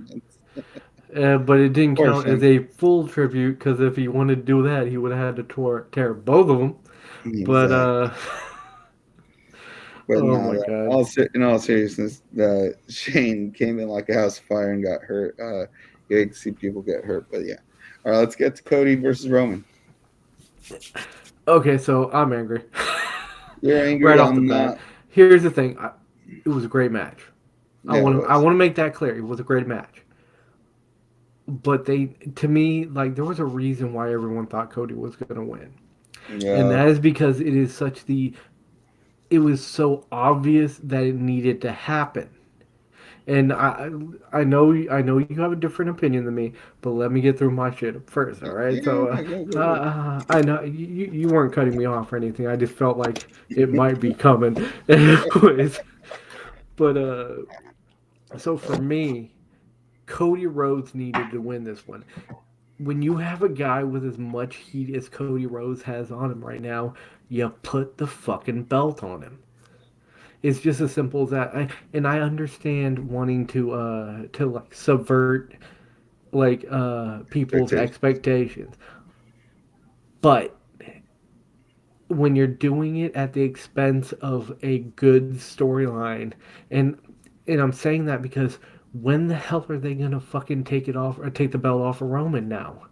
But it didn't Poor count as Shane. a full tribute because if he wanted to do that, he would have had to tear both of them. But Exactly. But oh no, my god. in all seriousness, Shane came in like a house of fire and got hurt. You hate to see people get hurt, but yeah. All right, let's get to Cody versus Roman. Okay, so I'm angry You're right angry. off the I'm bat. not. Here's the thing: it was a great match. Yeah, it I was. want to make that clear. It was a great match. But to me, like there was a reason why everyone thought Cody was going to win, and Yeah, that is because it was so obvious that it needed to happen. And I know you have a different opinion than me, but let me get through my shit first, all right? yeah, So yeah. Go. I know you weren't cutting me off or anything. I just felt like it might be coming, anyways. But so for me, Cody Rhodes needed to win this one. When you have a guy with as much heat as Cody Rhodes has on him right now, you put the fucking belt on him. It's just as simple as that. And I understand wanting to like subvert like people's Expectation. expectations. But when you're doing it at the expense of a good storyline, and and I'm saying that because when the hell are they gonna fucking take it off or take the belt off of Roman now?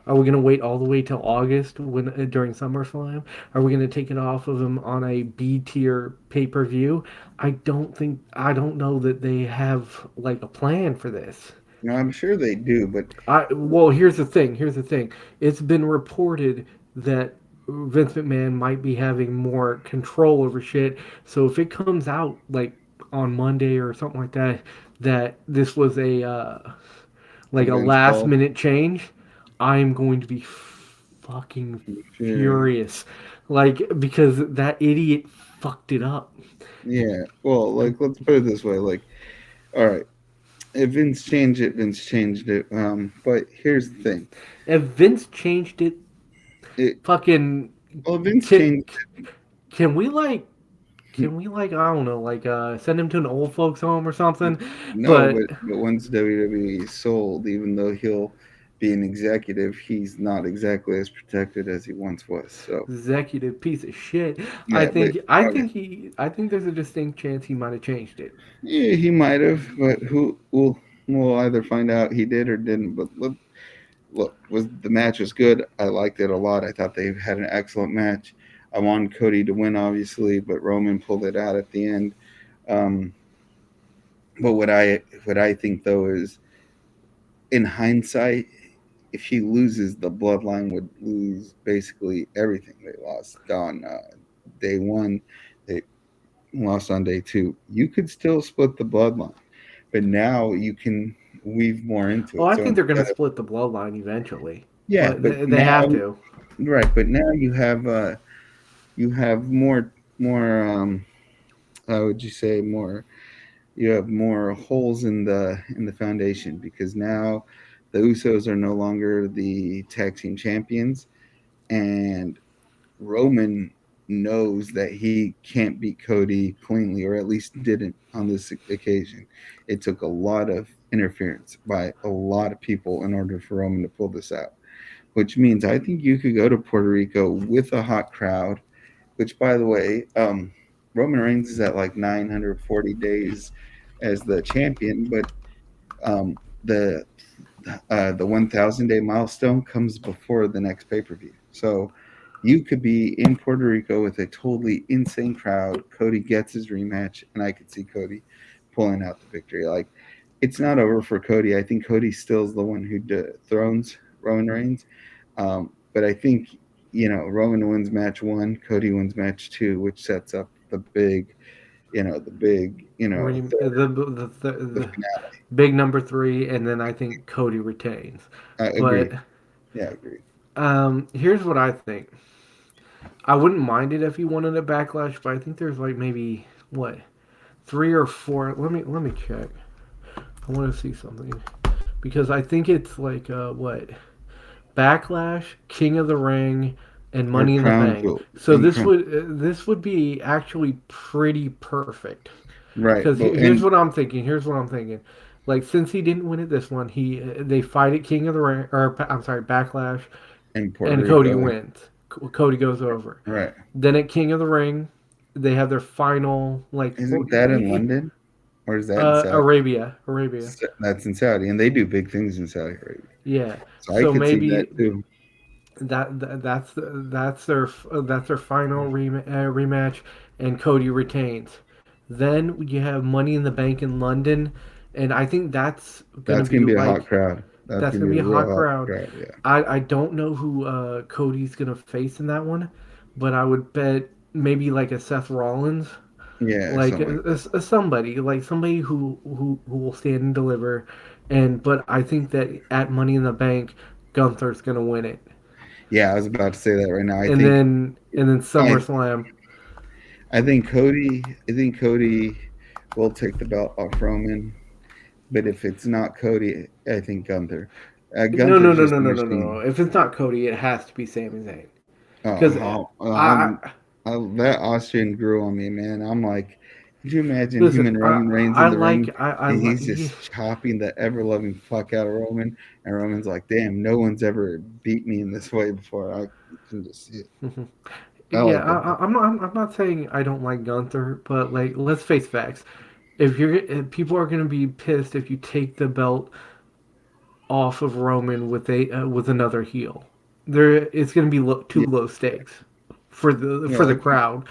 Are we gonna wait all the way till August when during SummerSlam? Are we gonna take it off of him on a B tier pay per view? I don't know that they have like a plan for this. No, I'm sure they do, but Well, here's the thing. Here's the thing. It's been reported that Vince McMahon might be having more control over shit. So if it comes out like on Monday or something like that, that this was a like a Vince last call. minute change, I'm going to be fucking Sure. furious. Like because that idiot fucked it up. Yeah. Well, like let's put it this way. Like, all right, if Vince changed it, Vince changed it. But here's the thing. If Vince changed it, It fucking well, Vince can, changed. can we like I don't know like send him to an old folks home or something? No, But but once WWE sold, even though he'll be an executive, he's not exactly as protected as he once was. So executive piece of shit. yeah, but okay, I think there's a distinct chance he might have changed it. yeah, he might have, but who will either find out he did or didn't. But look, was the match was good. I liked it a lot. I thought they had an excellent match. I wanted Cody to win, obviously, but Roman pulled it out at the end. Um, but what I think though is, in hindsight, if he loses, the bloodline would lose basically everything they lost on day one. They lost on day two. You could still split the bloodline, but now you can weave more into Oh, it. I So think they're gonna instead of split the bloodline eventually, yeah, but but they now have to. right, but now you have more how would you say more you have more holes in the foundation because now the Usos are no longer the tag team champions, and Roman knows that he can't beat Cody cleanly, or at least didn't on this occasion. It took a lot of interference by a lot of people in order for Roman to pull this out, which means I think you could go to Puerto Rico with a hot crowd. Which, by the way, Roman Reigns is at like 940 days as the champion, but um, the the 1,000-day milestone comes before the next pay per view. So you could be in Puerto Rico with a totally insane crowd. Cody gets his rematch, and I could see Cody pulling out the victory. Like, it's not over for Cody. I think Cody still is the one who dethrones Roman Reigns. But I think, Roman wins match one, Cody wins match two, which sets up the big, the The big number three, and then I think Cody retains. I But agree. Yeah, I agree. here's what I think. I wouldn't mind it if he wanted a backlash, but I think there's like maybe what three or four. Let me check. I want to see something because I think it's like what Backlash, King of the Ring, and Or Money in the crown Bank. jewel. So And crown. this would be actually pretty perfect. Right. Because But here's what I'm thinking. Here's what I'm thinking. Like since he didn't win it this one, he they fight at King of the Ring or I'm sorry Backlash, in Puerto and Cody Rico. wins. Cody goes over. Right. Then at King of the Ring, they have their final like Isn't that in London? Or is that in Saudi? Arabia. That's in Saudi. And they do big things in Saudi Arabia. Yeah. So I So could see that maybe too. that's their final rematch, and Cody retains. Then you have Money in the Bank in London, and I think that's gonna That's be going to be a like hot crowd. That's that's going to gonna be be a a real hot hot crowd. crowd. Yeah. I don't know who Cody's gonna face in that one, but I would bet maybe like a Seth Rollins, Yeah, like something like that. somebody who will stand and deliver, and but I think that at Money in the Bank, Gunther's gonna win it, Yeah, I was about to say that right now. and then I, SummerSlam. I think Cody will take the belt off Roman. But if it's not Cody, I think Gunther. No, no, Gunther's no, just no, a no, no, no, machine. no. If it's not Cody, it has to be Sami Zayn. Because Oh, I that Austrian grew on me, man. I'm like, could you imagine him listen. and Roman Reigns in the ring? I And like. he's just chopping the ever loving fuck out of Roman, and Roman's like, "Damn, no one's ever beat me in this way before." I can just see it. I Yeah, like Gunther. I'm not saying I don't like Gunther, but like, let's face facts. If people are gonna be pissed if you take the belt off of Roman with another heel. It's gonna be too Yeah, low stakes for yeah, the crowd.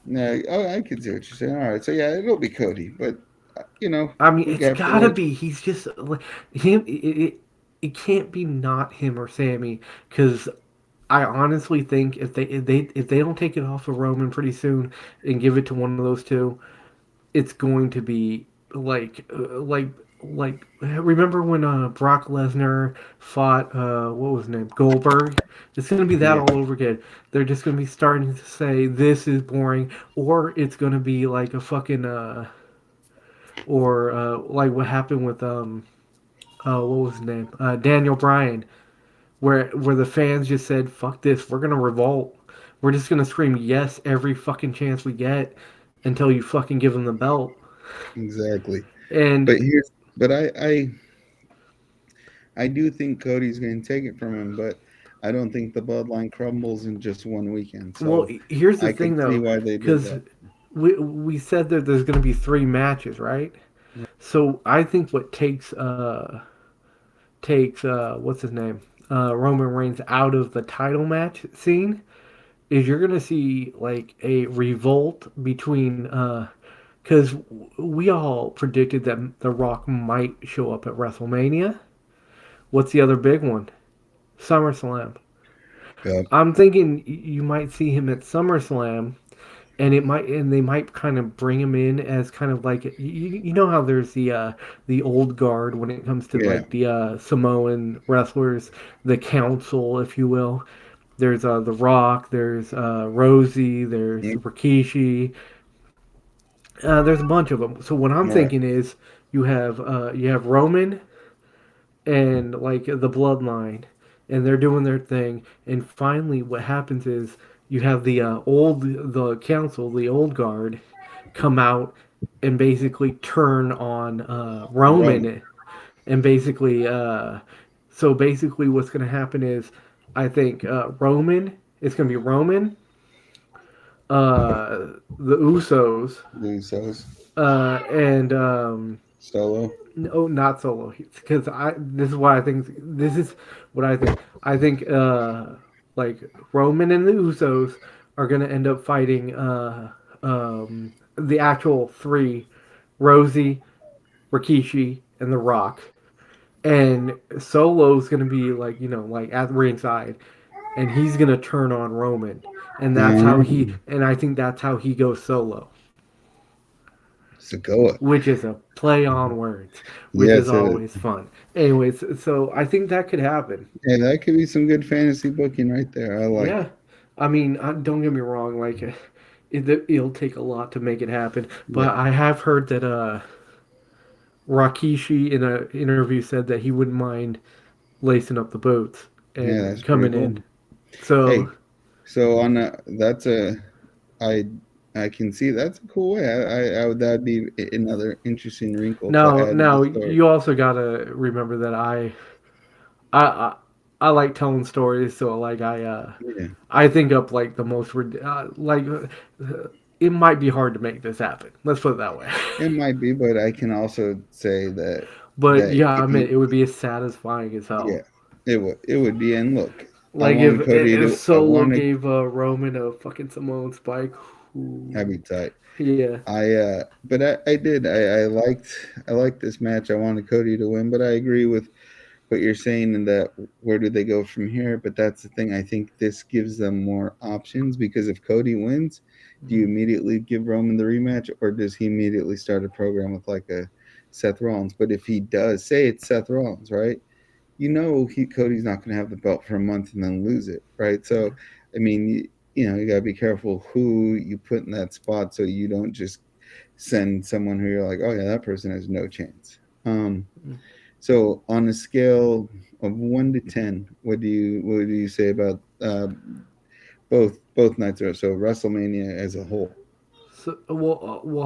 no, I can see what you're saying. All right, so yeah, it'll be Cody, but I mean, we it's got gotta for be. He's just like him. It can't be not him or Sammy because I honestly think if they don't take it off of Roman pretty soon and give it to one of those two, it's going to be like remember when Brock Lesnar fought what was his name, Goldberg? It's going to be that yeah, all over again. They're just going to be starting to say this is boring, or it's going to be like a fucking or like what happened with what was his name, Daniel Bryan, where the fans just said fuck this, we're going to revolt. We're just going to scream yes every fucking chance we get until you fucking give them the belt. exactly. And But here's but I do think Cody's going to take it from him, but I don't think the bloodline crumbles in just one weekend. well, So here's the I thing could see though, why they did because that. we said that there's going to be three matches, right? So I think what takes what's his name, Roman Reigns out of the title match scene is you're going to see like a revolt between because we all predicted that The Rock might show up at WrestleMania. What's the other big one? SummerSlam. Yep. I'm thinking you might see him at SummerSlam, and they might kind of bring him in as kind of like you know how there's the old guard when it comes to Yeah. like the Samoan wrestlers, the council, if you will. There's the Rock, there's Rosie, there's Mm, Rikishi. There's a bunch of them. So what I'm right. thinking is you have Roman and like the bloodline, and they're doing their thing. And finally, what happens is you have the council, the old guard, come out and basically turn on Roman. Roman, and basically, so basically, what's going to happen is I think Roman. It's going to be Roman, the Usos, Usos. and Solo. no, not solo. Because I this is what I think. This is what I think. I think like Roman and the Usos are gonna end up fighting the actual three, Rosie, Rikishi, and The Rock. And Solo's gonna be like like at ringside, and he's gonna turn on Roman, and Um, I think that's how he goes solo, Sagoa. which is a play on words, which is Yes, it is. always fun. Anyways, so I think that could happen. Yeah, that could be some good fantasy booking right there. I like. Yeah, I mean, don't get me wrong, like it'll take a lot to make it happen, Yeah. but I have heard that Rakishi in an interview said that he wouldn't mind lacing up the boots Yeah, and that's pretty coming cool. in. So Hey, so on that's a I I can see that's a cool way. I would that'd be another interesting wrinkle to now, add to the now story. you also gotta remember that I, I I like telling stories, so like Yeah, I think up like the most it might be hard to make this happen. Let's put it that way. it might be, but I can also say that But that yeah, I if mean, you it would be as satisfying as yeah, hell. it would be. And look, Like if I Solo wanted gave Roman a fucking Samoan spike. that'd Ooh. be tight. Yeah. But I did I liked this match. I wanted Cody to win, but I agree with what you're saying in that where do they go from here? But that's the thing. I think this gives them more options because if Cody wins, do you Mhm. immediately give Roman the rematch or does he immediately start a program with like a Seth Rollins? But if he does, say it's Seth Rollins, right? Cody's not going to have the belt for a month and then lose it, right? So, I mean, you got to be careful who you put in that spot so you don't just send someone who you're like, oh yeah, that person has no chance. So on a scale of 1 to 10, what do you say about both nights? So WrestleMania as a whole So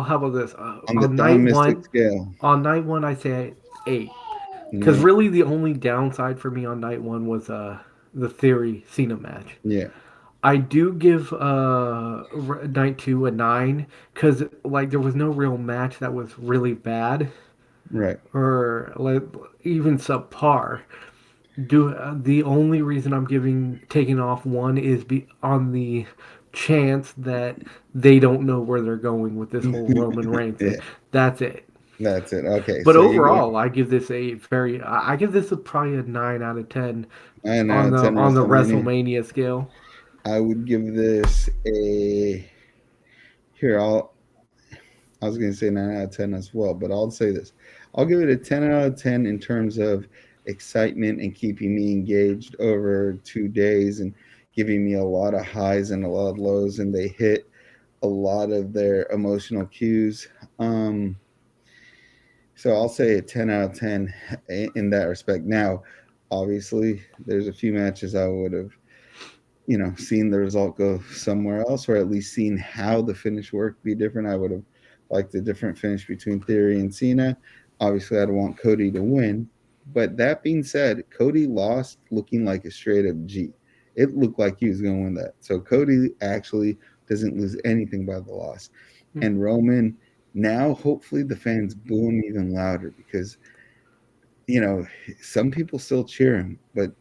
how about this? on the Dom Mystic scale? On night one, I say 8. Because Yeah, really, the only downside for me on night one was the Theory Cena match. yeah, I do give night two a 9 because like there was no real match that was really bad right. or like even subpar. Do the only reason I'm giving taking off one is be on the chance that they don't know where they're going with this whole Roman Reigns thing. Yeah, That's it. That's it. Okay, But so you go overall, I give this a very, I give this a, probably a 9 out of 10 9 out of 10 on the WrestleMania. WrestleMania scale. I would give this a here. I was going to say 9 out of 10 as well, but I'll say this. I'll give it a 10 out of 10 in terms of excitement and keeping me engaged over 2 days and giving me a lot of highs and a lot of lows, and they hit a lot of their emotional cues. Um, so I'll say a 10 out of 10 in that respect. Now, obviously, there's a few matches I would have seen the result go somewhere else, or at least seen how the finish worked be different. I would have liked a different finish between Theory and Cena. Obviously, I'd want Cody to win. But that being said, Cody lost looking like a straight up G. It looked like he was going to win that. So Cody actually doesn't lose anything by the loss. And Roman, now hopefully the fans boo him even louder because, you know, some people still cheer him, but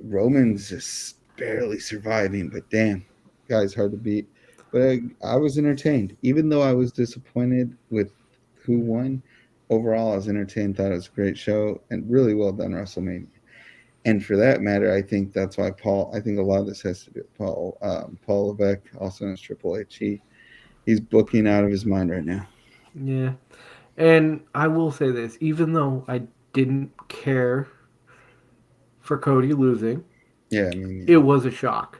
Roman's just barely surviving, but damn, guy's hard to beat. But I was entertained, even though I was disappointed with who won. Overall, I was entertained. Thought it was a great show and really well done WrestleMania. And for that matter, I think that's why Paul. I think a lot of this has to do with Paul. Paul Levesque, also known as Triple H. He's booking out of his mind right now. Yeah. And I will say this, even though I didn't care for Cody losing, Yeah, I mean, it was a shock.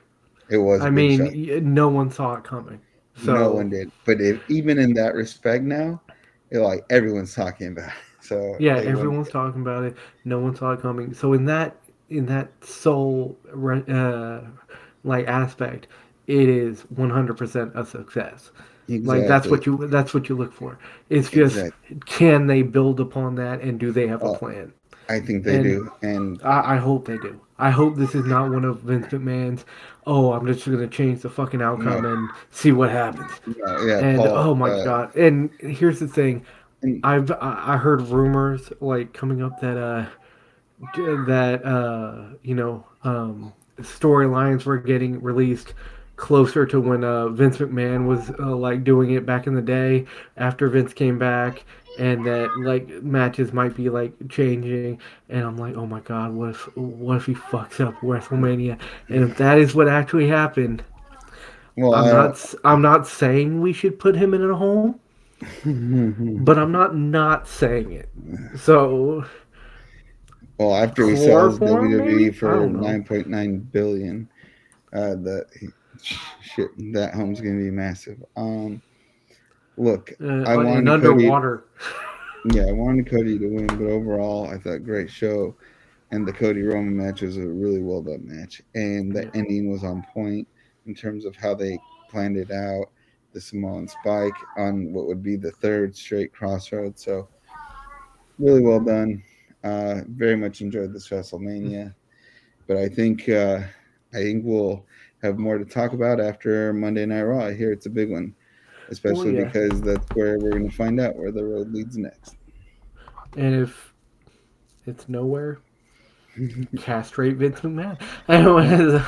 it was a I big shock. mean, no one saw it coming. No So, one did. But if, even in that respect now, like everyone's talking about it. So yeah, they went. everyone's talking about it. No one saw it coming. So in that sole like aspect, it is 100% a success. Like Exactly. that's what you look for. It's just, Exactly. can they build upon that and do they have a Oh, plan? I think they And do. And I hope they do. I hope this is not one of Vince McMahon's, oh, I'm just going to change the fucking no, outcome and see what happens. no, yeah, And Paul. oh my god. And here's the thing. And I heard rumors like coming up that storylines were getting released closer to when Vince McMahon was like doing it back in the day after Vince came back, and that like matches might be like changing. And I'm like, oh my god, what if he fucks up WrestleMania? And if that is what actually happened, well, I I'm not saying we should put him in a home, don't. but I'm not saying it. So Well, after he sells chloroform WWE maybe? I for don't know. 9.9 billion, that shit, that home's gonna be massive. Look, I And wanted Cody. underwater. Yeah, I wanted Cody to win, but overall, I thought great show. And the Cody Roman match was a really well done match, and the Yeah. ending was on point in terms of how they planned it out. The Samoan Spike on what would be the third straight Crossroads, so really well done. Very much enjoyed this WrestleMania, but I think we'll have more to talk about after Monday Night Raw. I hear it's a big one, Well, especially yeah. because that's where we're going to find out where the road leads next. And if it's nowhere, castrate Vince McMahon. Anyways,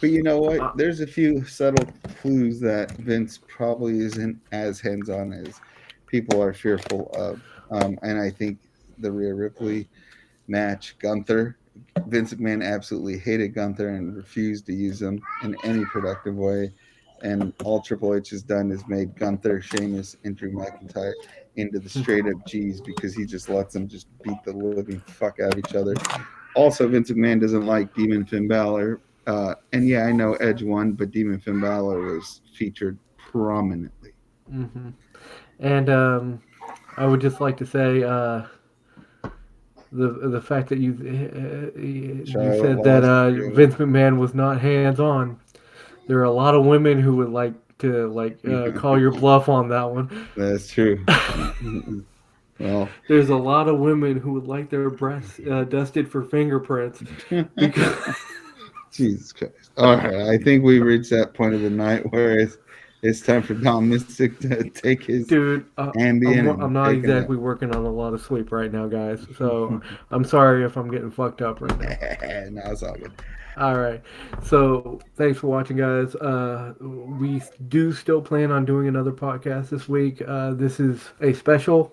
But you know what? uh, There's a few subtle clues that Vince probably isn't as hands on as people are fearful of. And I think the Rhea Ripley match, Gunther, Vince McMahon absolutely hated Gunther and refused to use him in any productive way. And all Triple H has done is made Gunther, Sheamus, and Drew McIntyre into the straight up G's because he just lets them just beat the living fuck out of each other. Also, Vince McMahon doesn't like Demon Finn Balor. And yeah, I know Edge won, but Demon Finn Balor was featured prominently. mhm. And I would just like to say the fact that you Charlotte said that lost. Vince McMahon was not hands on. There are a lot of women who would like to call your bluff on that one. That's true. Well, There's a lot of women who would like their breasts dusted for fingerprints because, Jesus Christ. All right. I think we reached that point of the night where it's time for Dom Mystic to take his dude, Ambien and I'm not take a nap. exactly working on a lot of sleep right now, guys. So I'm sorry if I'm getting fucked up right now. No, it's all good. All right. So thanks for watching, guys. We do still plan on doing another podcast this week. This is a special.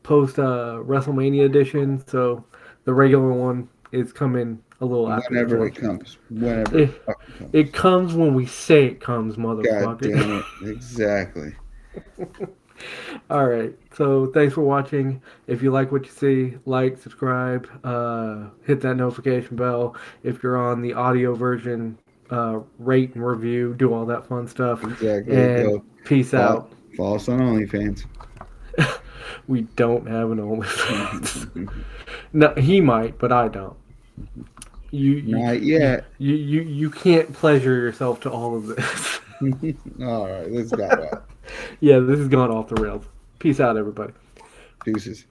post WrestleMania edition, so the regular one is coming a little after this Whenever one. it comes. Whenever it It, fucking it comes. comes when we say it comes, God motherfucker. damn it. Exactly. All right. So thanks for watching. If you like what you see, like, subscribe, hit that notification bell. If you're on the audio version, rate and review, do all that fun stuff. Exactly. And Go peace follow, out. follow us on OnlyFans. We don't have an OnlyFans. No, he might, but I don't. You you Not you yet. you can't pleasure yourself to all of this. All right, this got off. Yeah, this has gone off the rails. Peace out, everybody. Deuces.